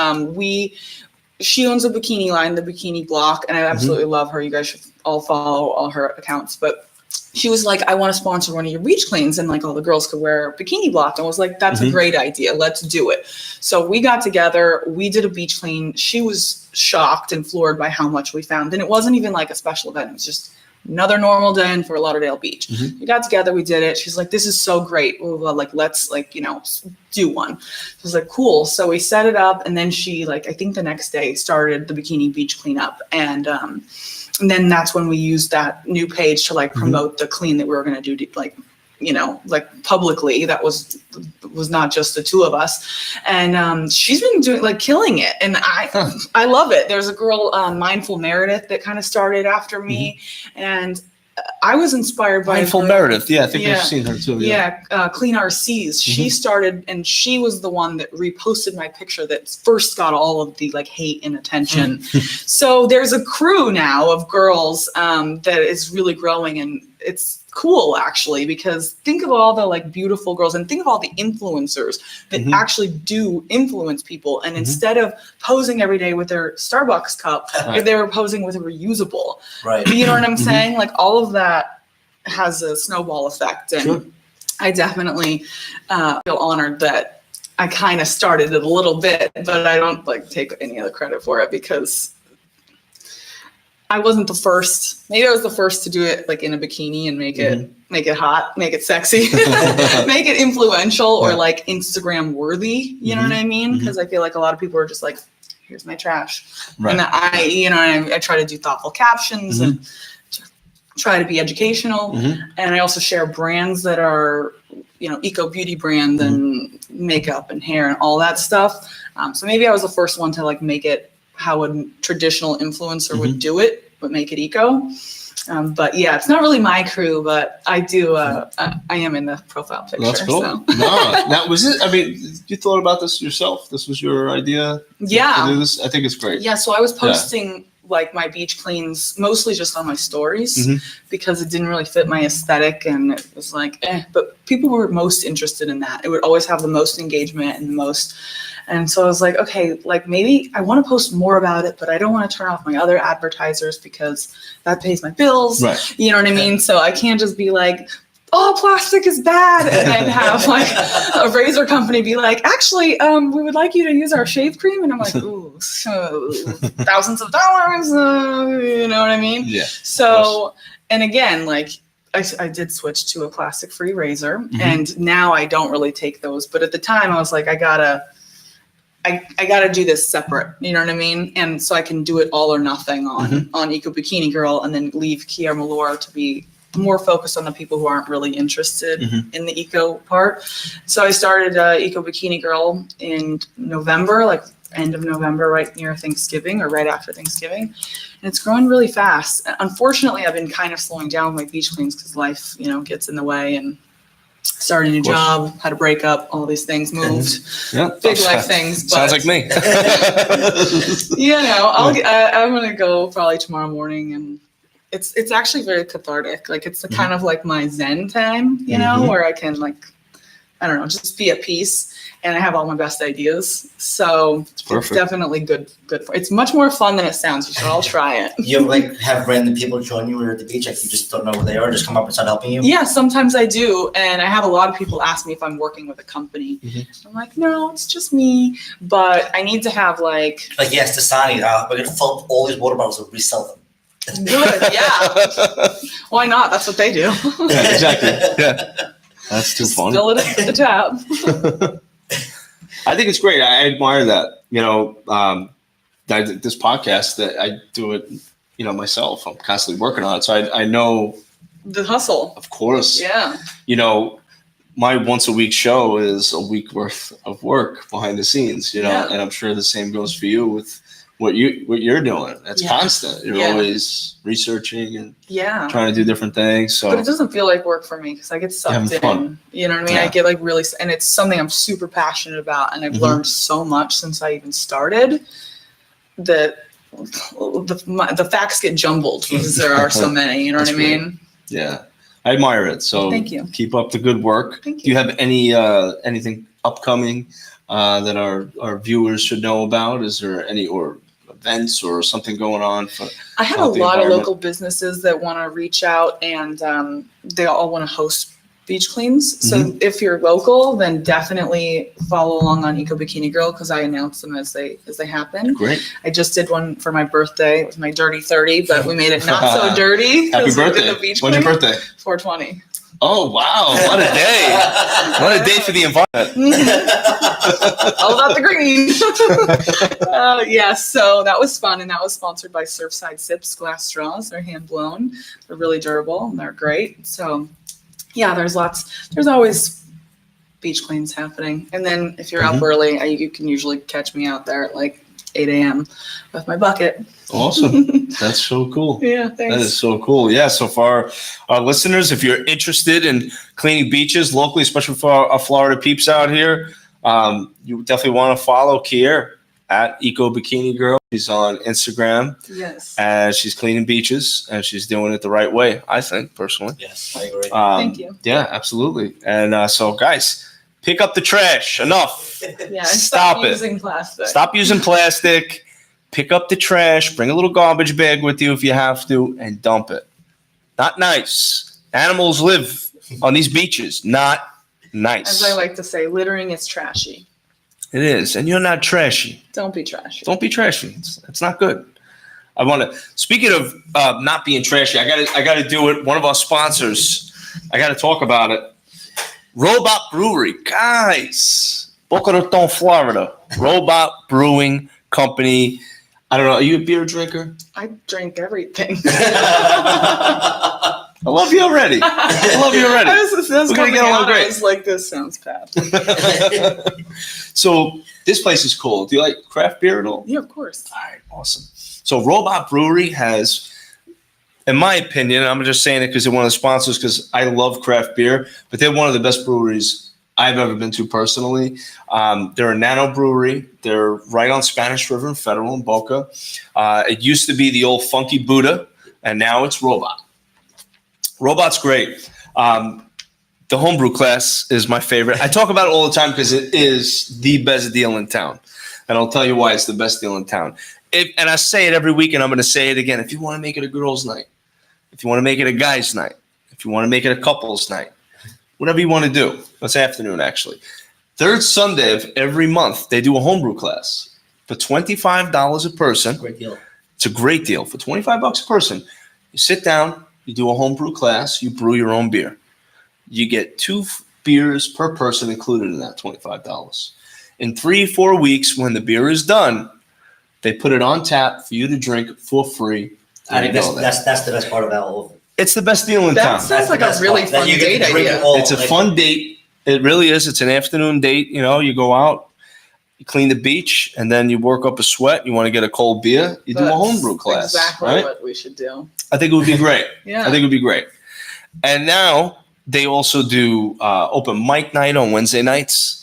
she owns a bikini line, the Bikini Block, and I absolutely love her. You guys should all follow all her accounts, but. She was like, I want to sponsor one of your beach cleans and like all the girls could wear Bikini Block. And I was like, that's a great idea. Let's do it. So we got together, we did a beach clean. She was shocked and floored by how much we found. And it wasn't even like a special event. It was just another normal day in Fort Lauderdale Beach. We got together, we did it. She's like, this is so great. Well, like, let's like, you know, do one. I was like, cool. So we set it up. And then she like, I think the next day started the Bikini Beach cleanup. And then that's when we used that new page to like promote the clean that we were going to do, like, you know, like publicly. That was not just the two of us. And she's been doing like killing it. And I love it. There's a girl, Mindful Meredith, that kind of started after me. And I was inspired by Mindful Meredith. Yeah, I think I've seen her too. Clean Our Seas. She started, and she was the one that reposted my picture that first got all of the like hate and attention. So there's a crew now of girls that is really growing, and it's cool actually, because think of all the like beautiful girls and think of all the influencers that actually do influence people. And instead of posing every day with their Starbucks cup, they were posing with a reusable. Right. You know what I'm saying? Like all of that has a snowball effect. And I definitely feel honored that I kind of started it a little bit, but I don't like take any of the credit for it because I wasn't the first. Maybe I was the first to do it like in a bikini and make it hot, make it sexy, make it influential or like Instagram worthy. You know what I mean? Because I feel like a lot of people are just like, here's my trash. And I try to do thoughtful captions and try to be educational. And I also share brands that are, you know, eco beauty brand and makeup and hair and all that stuff. So maybe I was the first one to like make it how a traditional influencer would do it, but make it eco. But yeah, it's not really my crew, but I do. I am in the profile picture. That's cool. So. No, that was it. I mean, you thought about this yourself. This was your idea. Yeah. To do this. I think it's great. Yeah. So I was posting like my beach cleans mostly just on my stories because it didn't really fit my aesthetic, and it was like, but people were most interested in that. It would always have the most engagement and the most. And so I was like, okay, like maybe I want to post more about it, but I don't want to turn off my other advertisers because that pays my bills. Right. You know what I mean? So I can't just be like, oh, plastic is bad, and then have like a razor company be like, actually, we would like you to use our shave cream. And I'm like, ooh, so thousands of dollars, you know what I mean? Yeah. So, and again, like, I did switch to a plastic-free razor, and now I don't really take those. But at the time, I was like, I gotta do this separate, you know what I mean? And so I can do it all or nothing on Eco Bikini Girl, and then leave Kier Mellour to be more focused on the people who aren't really interested in the eco part. So I started Eco Bikini Girl in November, like end of November, right near Thanksgiving or right after Thanksgiving. And it's growing really fast. Unfortunately, I've been kind of slowing down my beach cleans because life, gets in the way, and started a new job, had a breakup, all these things, moved, big life things. But, sounds like me. I'm going to go probably tomorrow morning, and it's actually very cathartic. Like it's the kind of like my Zen time, where I can just be at peace, and I have all my best ideas. So it's definitely good for it's much more fun than it sounds. You should all try it. You have random people join you at the beach, like you just don't know who they are, just come up and start helping you? Yeah, sometimes I do. And I have a lot of people ask me if I'm working with a company. I'm like, no, it's just me. But I need to have yes, Dasani, we're gonna fill up all these water bottles and resell them. Good, yeah. Why not? That's what they do. Yeah, exactly. Yeah. That's too fun. Fill it at the tab. I think it's great. I admire that. This podcast, that I do it, myself. I'm constantly working on it. So I know the hustle. Of course. Yeah. My once a week show is a week worth of work behind the scenes, and I'm sure the same goes for you with what you're doing. That's constant. You're always researching and trying to do different things. So, but it doesn't feel like work for me because I get sucked in. Fun. You know what I mean? I get really, and it's something I'm super passionate about, and I've learned so much since I even started that the facts get jumbled because there are so many. You know what I mean? Yeah, I admire it. So thank you. Keep up the good work. Thank you. Do you have anything upcoming that our viewers should know about? Is there any events or something going on? I have a lot of local businesses that want to reach out, and they all want to host beach cleans. So if you're local, then definitely follow along on Eco Bikini Girl because I announce them as they happen. Great. I just did one for my birthday. It was my dirty 30, but we made it not so dirty. Happy birthday. When's your birthday? 4/20. Oh, wow. What a day. What a day for the environment. All about the green. So that was fun. And that was sponsored by Surfside Sips glass straws. They're hand blown. They're really durable and they're great. So yeah, there's always beach cleans happening. And then if you're up early, you can usually catch me out there at 8 a.m. with my bucket. Awesome. That's so cool. Yeah, thanks. That is so cool. Yeah, so for our listeners, if you're interested in cleaning beaches locally, especially for our Florida peeps out here, you definitely want to follow Kier at Eco Bikini Girl. She's on Instagram. Yes. And she's cleaning beaches, and she's doing it the right way, I think, personally. Yes, I agree. Thank you. Yeah, absolutely. And so, guys, pick up the trash. Enough. Yeah, and stop using plastic. Stop using plastic. Pick up the trash. Bring a little garbage bag with you if you have to, and dump it. Not nice. Animals live on these beaches. Not nice. As I like to say, littering is trashy. It is, and you're not trashy. Don't be trashy. Don't be trashy. It's not good. I want to. Speaking of not being trashy, I got to do it. One of our sponsors. I got to talk about it. Robot Brewery, guys. Boca Raton, Florida. Robot Brewing Company. I don't know. Are you a beer drinker? I drink everything. I love you already. I was We're gonna get along great. I was like, this sounds bad. So this place is cool. Do you like craft beer at all? Yeah, of course. All right, awesome. So Robot Brewery has in my opinion, I'm just saying it because they're one of the sponsors, because I love craft beer, but they're one of the best breweries I've ever been to personally. They're a nano brewery. They're right on Spanish River and Federal in Boca. It used to be the old Funky Buddha, and now it's Robot. Robot's great. The homebrew class is my favorite. I talk about it all the time because it is the best deal in town. And I'll tell you why it's the best deal in town. And I say it every week, and I'm going to say it again. If you want to make it a girls' night, if you want to make it a guys' night, if you want to make it a couples' night, whatever you want to do. It's afternoon, actually. Third Sunday of every month, they do a homebrew class for $25 a person. Great deal. It's a great deal. For $25 a person, you sit down, you do a homebrew class, you brew your own beer. You get 2 beers per person included in that $25. In 3-4 weeks, when the beer is done, they put it on tap for you to drink for free. I think that's the best part about all of it. It's the best deal in That town. sounds like a really fun date idea. It's a fun date. It really is. It's an afternoon date. You know, you go out, you clean the beach, and then you work up a sweat. You want to get a cold beer, you do a homebrew class. Exactly right? what we should do. I think it would be great. Yeah. I think it would be great. And now they also do open mic night on Wednesday nights.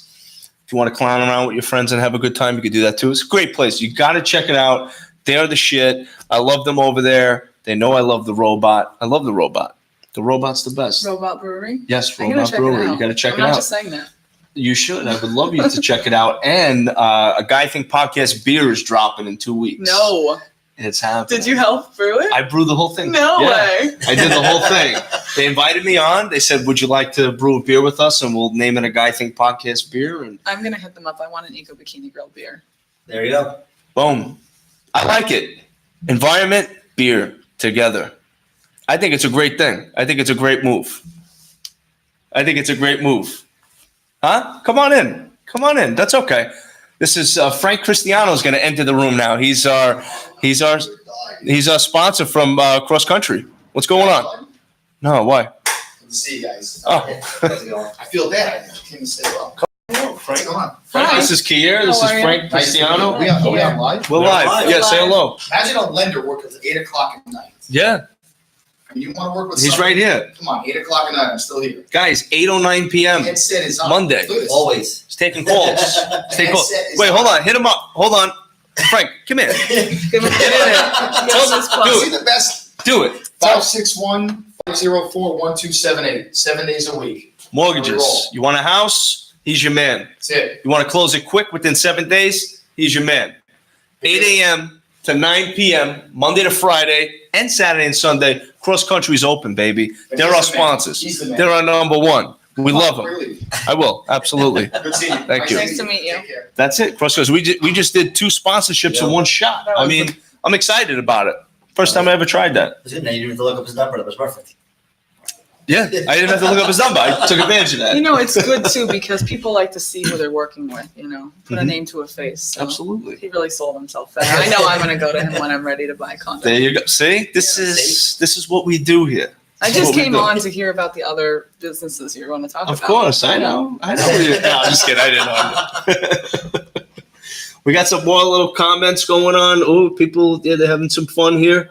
If you want to clown around with your friends and have a good time, you can do that too. It's a great place. You got to check it out. They're the shit. I love them over there. They know I love the Robot. I love the Robot. The Robot's the best. Robot Brewery? Yes, Robot Brewery. You got to check it out. I'm not just saying that. You should. I would love you to check it out. And a Guy Think Podcast beer is dropping in 2 weeks. No. It's happening. Did you help brew it? I brewed the whole thing. No way. I did the whole thing. They invited me on. They said, would you like to brew a beer with us? And we'll name it a Guy Think Podcast beer. And I'm going to hit them up. I want an Eco Bikini grilled beer. There you go. boom. I like it. Environment, beer, together. I think it's a great thing. I think it's a great move. Huh? Come on in. That's okay. This is Frank Cristiano is going to enter the room now. He's our sponsor from cross country. What's going on? No, why? Good to see you guys. Oh, I feel bad. I came to say well. Frank, come on. Frank, this is Kier. This is Frank Cristiano. Are we on live? We're live. Yeah, say hello. Imagine a lender working till 8 o'clock at night. Yeah, And you want to work with he's somebody? right here. Come on, 8 o'clock at night. I'm still here. Guys, 8:09 p.m. Headset is on. Monday. Look at this. Always. He's taking calls. He's taking calls. Headset is Wait, hold on. on. Hit him up. Hold on. Frank, come here. Give him See the best. Do it. 561-504-1278. 7 days a week. Mortgages. You want a house? He's your man. That's it. You want to close it quick within 7 days? He's your man. 8 a.m. to 9 p.m., Monday to Friday, and Saturday and Sunday. Cross country's open, baby. They're our sponsors. He's the man. They're our number one. We love them. Really. I will. Absolutely. Good seeing you. Thank you. Nice to meet you. Take care. That's it. Cross country. We just did 2 sponsorships in one shot. I mean, I'm excited about it. First time I ever tried that. Now you didn't have to look up his number. That was perfect. Yeah, I didn't have to look up his number. I took advantage of that. You know, it's good too because people like to see who they're working with, put a Mhm. name to a face. So Absolutely. He really sold himself there. I know I'm going to go to him when I'm ready to buy content. There you go. See, this is what we do here. I This is just what we came do. on to hear about the other businesses you're going to talk about. Of course, I know. No, I'm just kidding. I didn't know. We got some more little comments going on. Oh, people, they're having some fun here.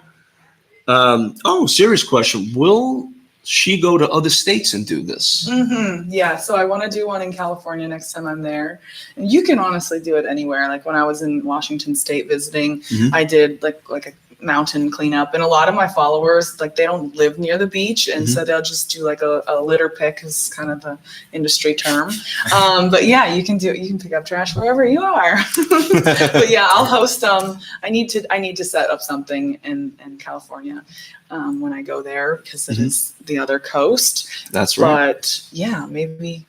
Serious question. Will she go to other states and do this? Mm-hmm. Yeah, so I want to do one in California next time I'm there. And you can honestly do it anywhere. Like when I was in Washington State visiting, Mhm. I did like a mountain cleanup. And a lot of my followers, like they don't live near the beach. And so they'll just do like a litter pick is kind of the industry term. But yeah, you can pick up trash wherever you are. But yeah, I'll host I need to set up something in California when I go there because it is the other coast. That's right. But yeah, maybe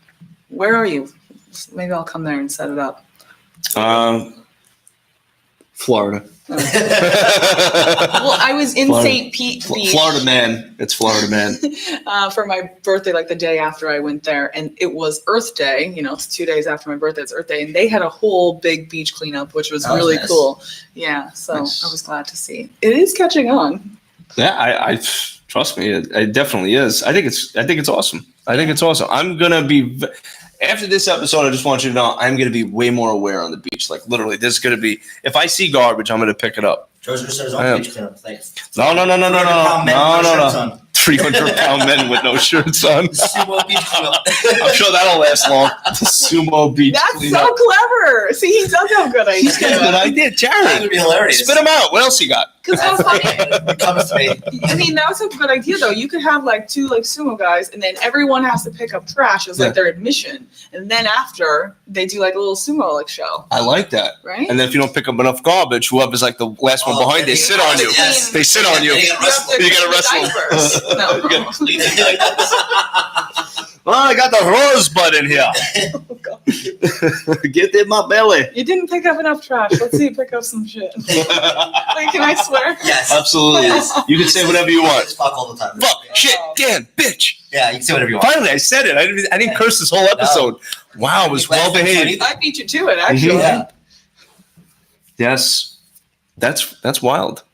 where are you? Maybe I'll come there and set it up. Florida. Well, I was in Florida. St. Pete Beach Florida man. It's Florida man. for my birthday, like the day after I went there, and it was Earth Day. It's 2 days after my birthday. It's Earth Day, and they had a whole big beach cleanup, which was That was really nice. cool. Yeah, so Nice. I was glad to see it is catching on. Yeah, I trust me. It definitely is. I think it's awesome. I'm gonna be. After this episode, I just want you to know I'm going to be way more aware on the beach. Like literally, this is going to be. If I see garbage, I'm going to pick it up. George said his own beach cleanup. Like, No. 300-pound men with no shirts on. Sumo beach cleanup. I'm sure that'll last long. The sumo beach That's cleanup. so clever. See, he does have good ideas. He's got a good idea, That Jared. would be hilarious. Spit him out. What else you got? Because that's funny. It comes to me. I mean, that was a good idea, though. You could have like 2 like sumo guys, and then everyone has to pick up trash as like their admission, and then after they do like a little sumo like show, I like that. right? And then if you don't pick up enough garbage, whoever's like the last one behind, they sit on you. Yes. They sit on you. You You gotta wrestle. No. Oh, I got the rosebud in here. Oh, God. Get in my belly. You didn't pick up enough trash. Let's see you pick up some shit. Wait, can I swear? Yes. Absolutely. You can say whatever you want. Just fuck all the time. Fuck, shit, damn, bitch. Yeah, you can say whatever you want. Finally, I said it. I didn't curse this whole episode. Wow, it was well behaved. I beat you to it, actually. Yeah. Yes, that's wild.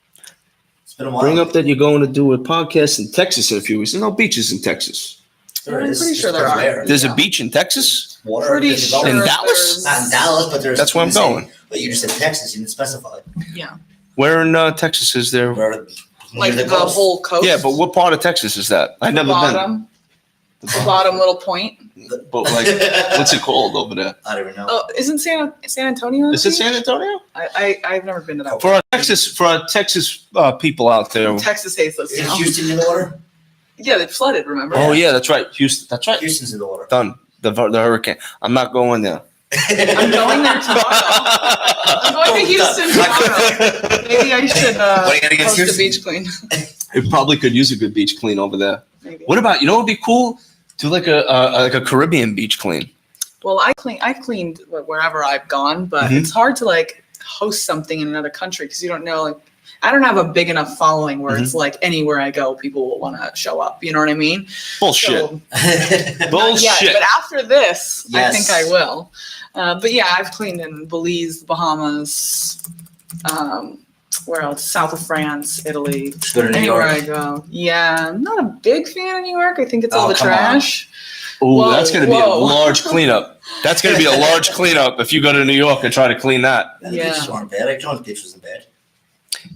It's been a while. Bring up that you're going to do a podcast in Texas in a few weeks. There's no beaches in Texas. There I'm is. pretty sure It's there are. rare. There's Yeah. a beach in Texas. Water. Pretty there's sure. In development. Dallas? Not in Dallas, but there's. That's where I'm going. But you just said Texas. You didn't specify. Where in Texas is there? Where Like near the coast. whole coast. Yeah, but what part of Texas is that? I've never been. The bottom little point. But like, what's it called over there? I don't even know. Oh, isn't San Antonio? Is it San Antonio? I've never been to that. For our Texas people out there. Texas hates us Is now. Houston in the water? Yeah, they flooded. Remember? Oh yeah, that's right. Houston. That's right. Houston's in the water. Done. The hurricane. I'm not going there. I'm going there tomorrow. I'm going to Houston tomorrow. Maybe I should What do you got against host a Houston? beach clean. It probably could use a good beach clean over there. Maybe. What about, you know what would be cool? Do like a Caribbean beach clean. Well, I've cleaned wherever I've gone, but Mhm. it's hard to like host something in another country because you don't know. Like, I don't have a big enough following where it's like anywhere I go, people will want to show up. You know what I mean? Bullshit. So, not Bullshit. yet, but after this, I Yes. think I will. But yeah, I've cleaned in Belize, the Bahamas, where else? South of France, Italy. Go to New Anywhere I York. go. Yeah, I'm not a big fan of New York. I think it's all Oh, the come on. trash. Ooh, Whoa, that's going to be a whoa. large cleanup. That's going to be a large cleanup if you go to New York and try to clean that. The Yeah. beaches aren't bad. Like, John's beach wasn't bad.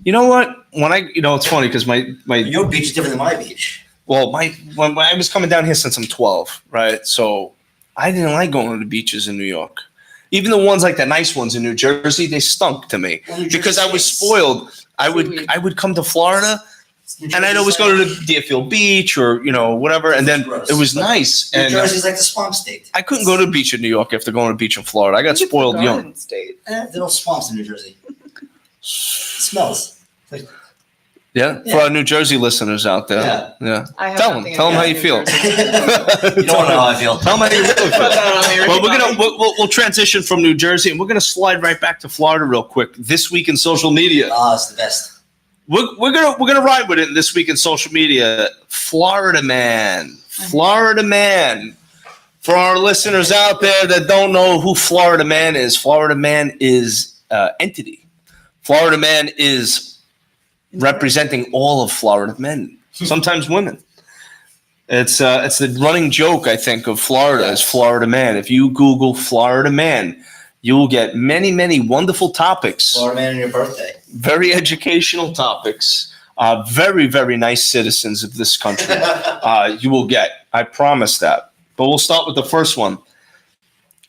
You know what? It's funny because my Your beach is different than my beach. Well, when I was coming down here since I'm 12, right? So I didn't like going to the beaches in New York. Even the ones like the nice ones in New Jersey, they stunk to me Well, New because I Jersey was is- spoiled. I Seaweed. would come to Florida and I'd always go to the Deerfield Beach or whatever, and then Gross. it was nice. New And Jersey's like the swamp state. I couldn't go to the beach in New York after going to the beach in Florida. I got It's the spoiled young. Garden State. There are no swamps in New Jersey. It smells. Yeah, for our New Jersey listeners out there. Yeah. I have Tell them nothing how you against feel. New Jersey. You don't want to know how I feel. Tell them how you really Put feel. that on me, Well, everybody. we'll transition from New Jersey and we're gonna slide right back to Florida real quick. This week in social media, Oh, it's the best. we're gonna ride with it. This week in social media, Florida man. For our listeners out there that don't know who Florida Man is entity. Florida Man is representing all of Florida men, sometimes women. It's the running joke, I think, of Florida is Florida Man. If you Google Florida Man, you will get many, many wonderful topics, Florida man on your birthday. very educational topics, very, very nice citizens of this country. You will get, I promise that. But we'll start with the first one.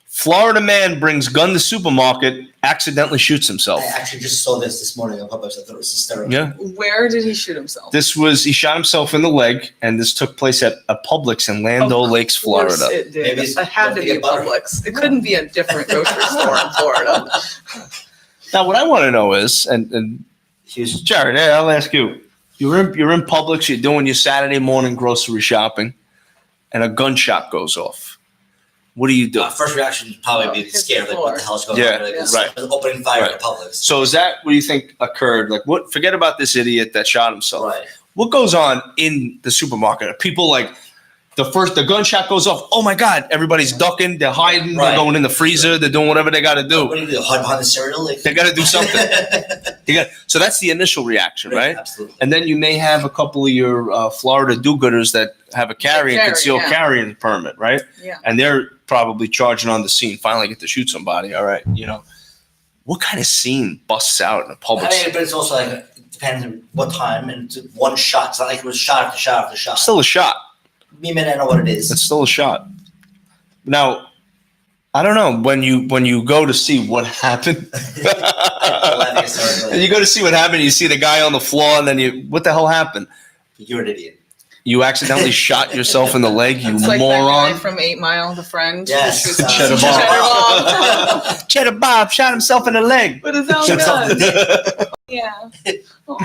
Florida man brings gun to supermarket, accidentally shoots himself. I actually just saw this morning on Publix. I thought it was hysterical. Yeah. Where did he shoot himself? He shot himself in the leg, and this took place at a Publix in Land O' Lakes, Of course Florida. It did. Maybe it's It had to be a butter. Publix. It couldn't be a different grocery store in Florida. Now, what I want to know is, and Huge. Jared, I'll ask you. You're in Publix, you're doing your Saturday morning grocery shopping, and a gunshot goes off. What do you do? First reaction would probably be scared. Like, what the hell's going Yeah, on? Like, right. Opening fire Right. at Publix. So is that what do you think occurred? Like, what? Forget about this idiot that shot himself. Right. What goes on in the supermarket? Are people like the gunshot goes off. Oh my God! Everybody's ducking. They're hiding. Right. They're going in the freezer. They're doing whatever they got to do. What do you do? Hide behind the cereal? Like, They got to do something. So that's the initial reaction, right? Absolutely. And then you may have a couple of your Florida do-gooders that have a concealed carrying permit, right? Yeah. And they're probably charging on the scene. Finally, get to shoot somebody. All right, what kind of scene busts out in a public? But it's also like it depends on what time and it's one shot. It's not like it was shot after shot after shot. Still a shot. Me, man, I know what it is. It's still a shot. Now, I don't know when you go to see what happened. You go to see what happened. You see the guy on the floor, and then what the hell happened? You're an idiot. You accidentally shot yourself in the leg, you It's like moron. that guy from 8 Mile, the friend. Yes. Who shoots Cheddar Bob. Cheddar Bob shot himself in the leg. But it's all Shut up. good. Yeah. Oh,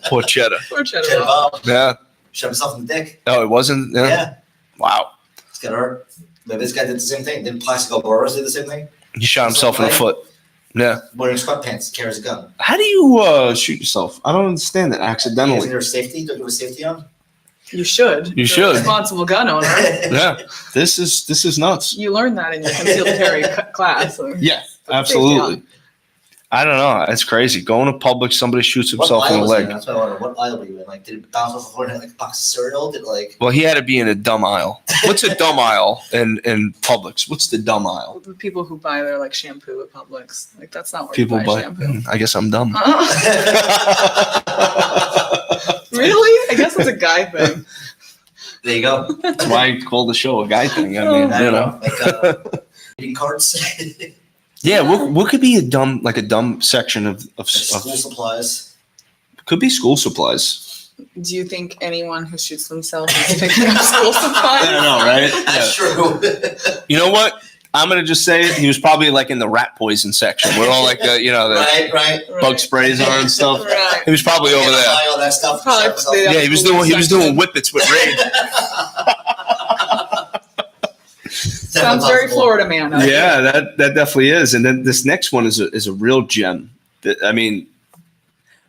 Poor Cheddar. poor Cheddar Cheddar Bob. Bob Yeah. shot himself in the dick. Oh, it wasn't? Yeah. Wow. It's gonna hurt. Maybe this guy did the same thing. Didn't Plaxico Burress do the same thing? He shot himself in the foot. Yeah. Wearing sweatpants, carries a gun. How do you shoot yourself? I don't understand that. Isn't Accidentally. there safety? Don't you have a safety on? You should. You You're should. a responsible gun owner. Yeah. This is nuts. You learned that in your concealed carry class. Yeah, Put absolutely. I don't know. It's crazy. Going to public, somebody shoots himself in the was he leg. in? That's what I wonder. What aisle were you in? Like, did it bounce off the floor and hit like a box of cereal? Did it like? Well, he had to be in a dumb aisle. What's a dumb aisle in Publix? What's the dumb aisle? The people who buy their like shampoo at Publix, like that's not where People you buy buy. shampoo. I guess I'm dumb. Really? I guess it's a guy thing. There you go. That's why I call the show a guy thing. I Oh. mean, I you don't know. know. Like eating carts. Yeah, what could be a dumb section of School supplies. could be school supplies. Do you think anyone who shoots themselves is picking up school supplies? I don't know, right? That's true. You know what? I'm gonna just say it. He was probably like in the rat poison section, where all like the Right. Right. bug sprays are and stuff. Right. He was probably over there. All that stuff. Probably. Yeah, he was doing whippets with Ray. Sounds very Florida man. Yeah, that definitely is. And then this next one is a real gem. I mean,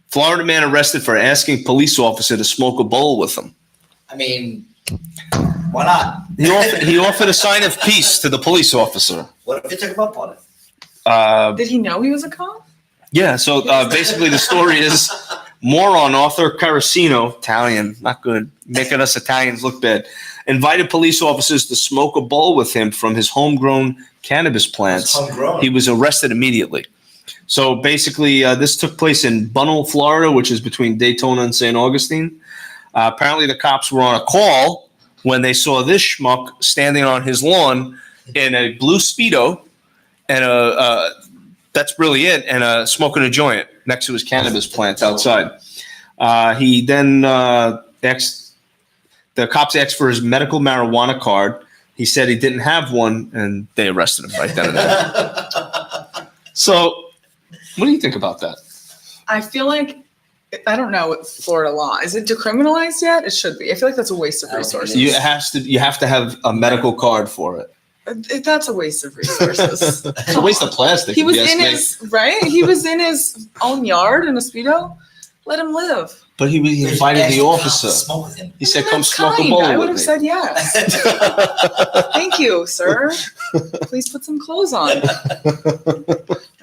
Florida man arrested for asking police officer to smoke a bowl with him. I mean, why not? He offered a sign of peace to the police officer. What if you took him up on it? Did he know he was a cop? Yeah, so basically the story is moron Arthur Carasino, Italian, not good, making us Italians look bad, invited police officers to smoke a bowl with him from his homegrown cannabis plants. Homegrown. He was arrested immediately. So basically, this took place in Bunnell, Florida, which is between Daytona and St. Augustine. Apparently, the cops were on a call when they saw this schmuck standing on his lawn in a blue Speedo and that's really it, and smoking a joint next to his cannabis plant outside. He then the cops asked for his medical marijuana card. He said he didn't have one, and they arrested him right then and there. So, what do you think about that? I feel like, I don't know what Florida law. Is it decriminalized yet? It should be. I feel like that's a waste of resources. You have to have a medical card for it. That's a waste of resources. It's a waste of plastic. He was if you in ask me. right? He was in his own yard in a Speedo. Let him live. But he invited the officer. Smoke with him. He said, "Come That's smoke a kind. bowl I would with have me." said yes. Thank you, sir. Please put some clothes on.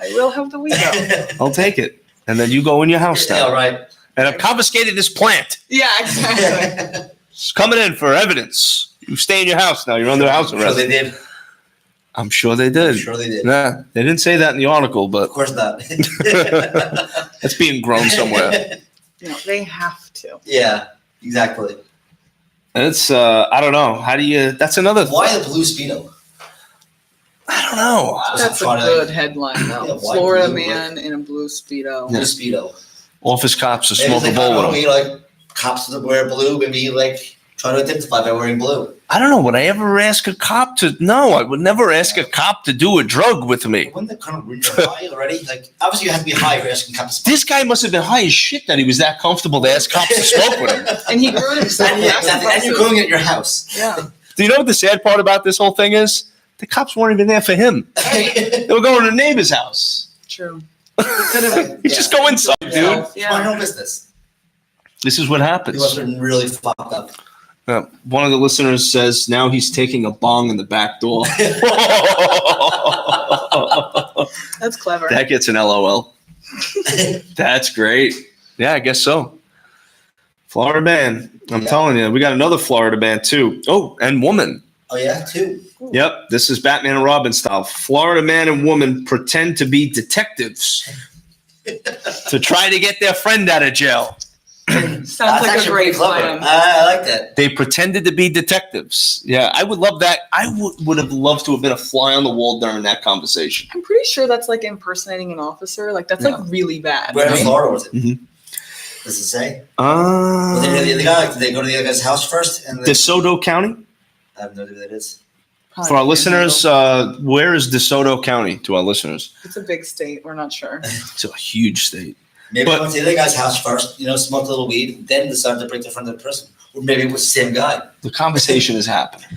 I will have the weekend. I'll take it, and then you go in your house Yeah, now. right. And I've confiscated this plant. Yeah, exactly. It's coming in for evidence. You stay in your house now. You're under house I'm sure arrest. they did. I'm sure they did. I'm sure they did. Nah, they didn't say that in the article, Of but course not. it's being grown somewhere. No, they have to. Yeah, exactly. And it's I don't know. How do you? That's another. Why the blue Speedo? I don't know. That's a Trying to- good headline, though. Yeah, why Florida blue? man in a blue Speedo. Blue Speedo. Office cops to Maybe smoke it's a bowl with them. maybe like cops that wear blue, maybe like try to identify by wearing blue. I don't know. Would I ever ask a cop to? No, I would never ask a cop to do a drug with me. Wouldn't that kind of ruin your high already? Like, obviously you have to be high for asking cops to smoke. This guy must have been high as shit that he was that comfortable to ask cops to smoke with him. And he grew it himself. And, That's and you're impressive. going at your house. Yeah. Do you know what the sad part about this whole thing is? The cops weren't even there for him. They were going to the neighbor's house. True. He could have. You just go inside, dude. Mind your own business. This is what He happens. must have been really fucked up. One of the listeners says now he's taking a bong in the back door. That's clever. That gets an LOL. That's great. Yeah, I guess so. Florida man. I'm telling you, we got another Florida man too. Oh, and woman. Oh yeah, two. Yep, this is Batman and Robin style. Florida man and woman pretend to be detectives to try to get their friend out of jail. Sounds like a great plan. I like that. They pretended to be detectives. Yeah, I would love that. I would have loved to have been a fly on the wall during that conversation. I'm pretty sure that's like impersonating an officer. Like that's like really bad. Where in right? Florida was it? Mm-hmm. Does it say? Was it the other guy? Did they go to the other guy's house first? And then... DeSoto County? I have no idea what that is. For our listeners, where is DeSoto County to our listeners? It's a big state. We're not sure. It's a huge state. Maybe they went to the other guy's house first, smoked a little weed, then decided to bring their friend to the prison. Or maybe it was the same guy. The conversation is happening.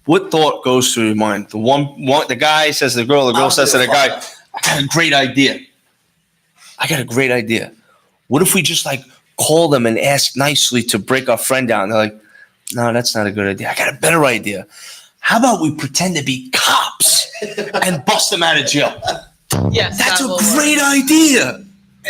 What thought goes through your mind? The guy says to the girl says to the guy, I got a great idea. What if we just like call them and ask nicely to break our friend down? They're like, no, that's not a good idea. I got a better idea. How about we pretend to be cops and bust them out of jail? Yes, That's a will great work. idea.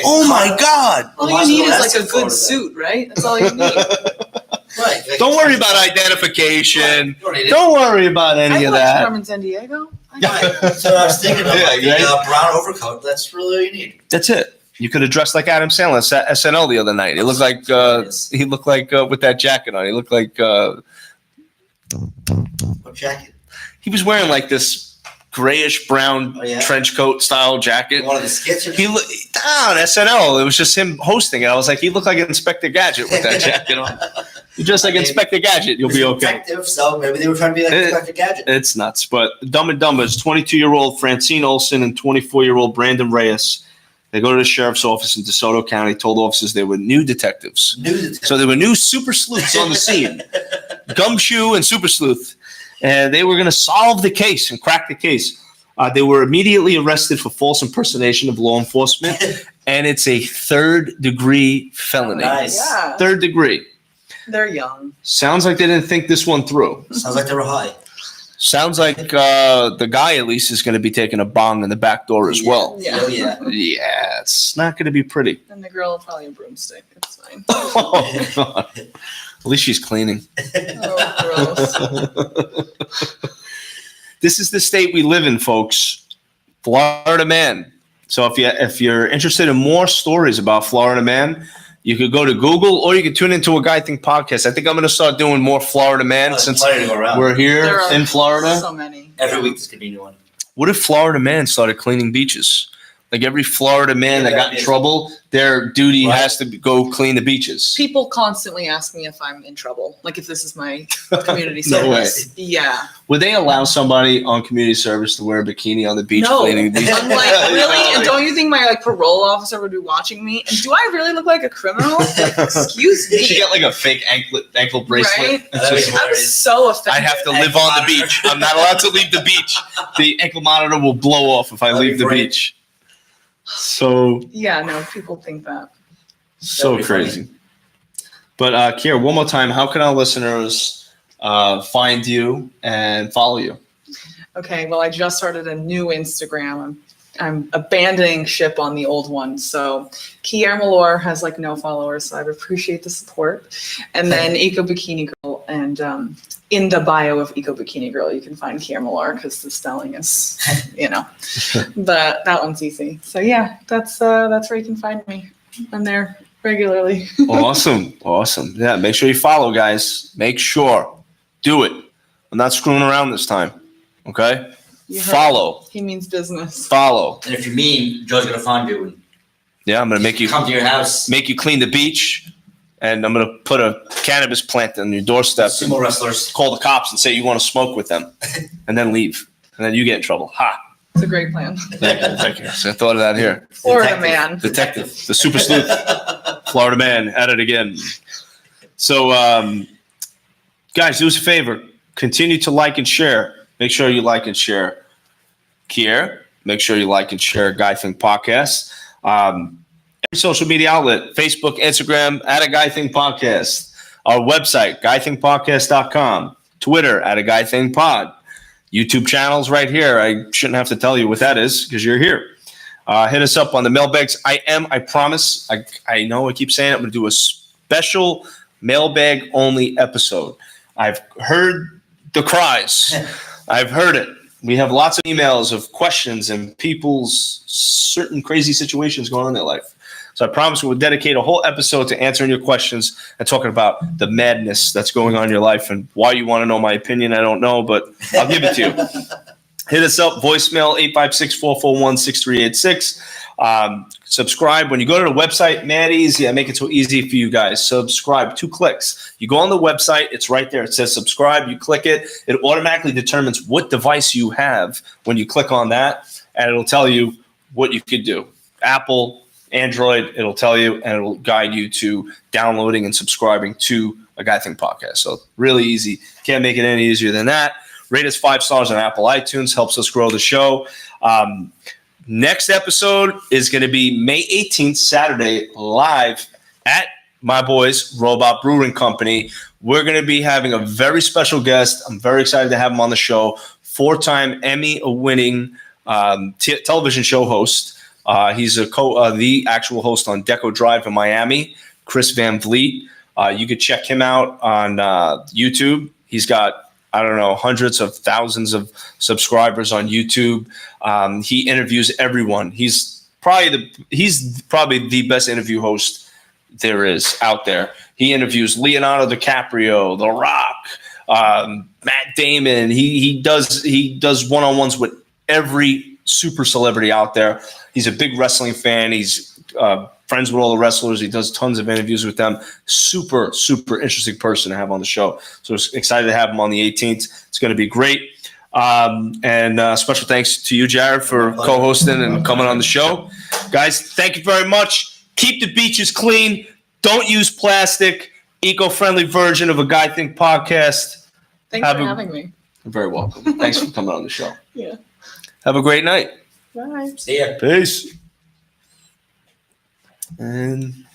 Oh my God. All you need is like a good suit, right? That's all you need. Right. Don't worry about identification. Don't worry about any of that. From San Diego. Right. So I was thinking of the brown overcoat. That's really all you need. That's it. You could have dressed like Adam Sandler at SNL the other night. He looked like with that jacket on. He looked like what jacket? He was wearing like this grayish brown trench coat style jacket. One of the skits. He looked on SNL. It was just him hosting it. I was like, he looked like Inspector Gadget with that jacket on. You dress like Inspector Gadget, you'll be okay. So maybe they were trying to be like Inspector Gadget. It's nuts. But Dumb and Dumber's 22-year-old Francine Olsen and 24-year-old Brandon Reyes. They go to the sheriff's office in DeSoto County, told officers they were new detectives. So they were new super sleuths on the scene. Gumshoe and super sleuth. And they were going to solve the case and crack the case. They were immediately arrested for false impersonation of law enforcement. And it's a third-degree felony. Nice. Yeah. Third degree. They're young. Sounds like they didn't think this one through. Sounds like they were high. Sounds like the guy at least is going to be taking a bong in the back door as well. Yeah. Oh, yeah. Yeah, it's not going to be pretty. And the girl probably a broomstick. It's fine. Oh, God. At least she's cleaning. Oh, gross. This is the state we live in, folks. Florida man. So if you're interested in more stories about Florida man, you could go to Google or you can tune into a Guy Think podcast. I think I'm going to start doing more Florida man since we're here in Florida. So many. Every week there's going to be a new one. What if Florida man started cleaning beaches? Like every Florida man that got in trouble, their duty has to go clean the beaches. People constantly ask me if I'm in trouble, like if this is my community No service. Yeah. Would they allow somebody on community service to wear a bikini on the beach cleaning the beach? I'm like, really? And don't you think my parole officer would be watching me? And do I really look like a criminal? Like, excuse me. You should get like a fake ankle bracelet. Right? I'm so offended. I have to live on the beach. I'm not allowed to leave the beach. The ankle monitor will blow off if I leave the beach. So yeah, no, people think that. So crazy. But Kier, one more time, how can our listeners find you and follow you? Okay, well, I just started a new Instagram. I'm abandoning ship on the old one. So Kier Mellour has like no followers, so I appreciate the support. And then Eco Bikini Girl, and in the bio of Eco Bikini Girl, you can find Kier Mellour because the spelling is, but that one's easy. So yeah, that's where you can find me. I'm there regularly. Awesome. Yeah, make sure you follow, guys. Make sure. Do it. I'm not screwing around this time. Okay? Follow. He means business. Follow. And if you're mean, Joe's gonna find you. And I'm gonna make you come to your house, make you clean the beach, and I'm gonna put a cannabis plant on your doorstep. Sumo wrestlers. Call the cops and say you want to smoke with them, and then leave, and then you get in trouble. Ha! It's a great plan. Thank you. So I thought of that here. Florida man. Detective, the super sleuth, Florida man, at it again. So, guys, do us a favor. Continue to like and share. Make sure you like and share Kier. Make sure you like and share Guy Think Podcast. Every social media outlet, Facebook, Instagram, at a Guy Think Podcast. Our website, guythingpodcast.com. Twitter, @aguythingpod. YouTube channels right here. I shouldn't have to tell you what that is because you're here. Hit us up on the mailbags. I promise, I know I keep saying it, I'm going to do a special mailbag only episode. I've heard the cries. I've heard it. We have lots of emails of questions and people's certain crazy situations going on in their life. So I promise we'll dedicate a whole episode to answering your questions and talking about the madness that's going on in your life. And why you want to know my opinion, I don't know, but I'll give it to you. Hit us up, voicemail 856-441-6386. Subscribe. When you go to the website, mad easy. I make it so easy for you guys. Subscribe, 2 clicks. You go on the website, it's right there. It says subscribe. You click it. It automatically determines what device you have when you click on that, and it'll tell you what you could do. Apple, Android, it'll tell you, and it'll guide you to downloading and subscribing to A Guy Think Podcast. So really easy. Can't make it any easier than that. Rate us 5 stars on Apple iTunes. Helps us grow the show. Next episode is going to be May 18th, Saturday, live at my boys, Robot Brewing Company. We're going to be having a very special guest. I'm very excited to have him on the show. 4-time Emmy-winning television show host. He's the actual host on Deco Drive in Miami, Chris Van Vliet. You could check him out on YouTube. He's got, I don't know, hundreds of thousands of subscribers on YouTube. He interviews everyone. He's probably the best interview host there is out there. He interviews Leonardo DiCaprio, The Rock, Matt Damon. He does one-on-ones with every super celebrity out there. He's a big wrestling fan. He's friends with all the wrestlers. He does tons of interviews with them. Super, super interesting person to have on the show. So excited to have him on the 18th. It's going to be great. And special thanks to you, Jared, for co-hosting and coming on the show. Guys, thank you very much. Keep the beaches clean. Don't use plastic. Eco-friendly version of A Guy Think Podcast. Thanks for having me. You're very welcome. Thanks for coming on the show. Yeah. Have a great night. Bye. See ya. Peace. And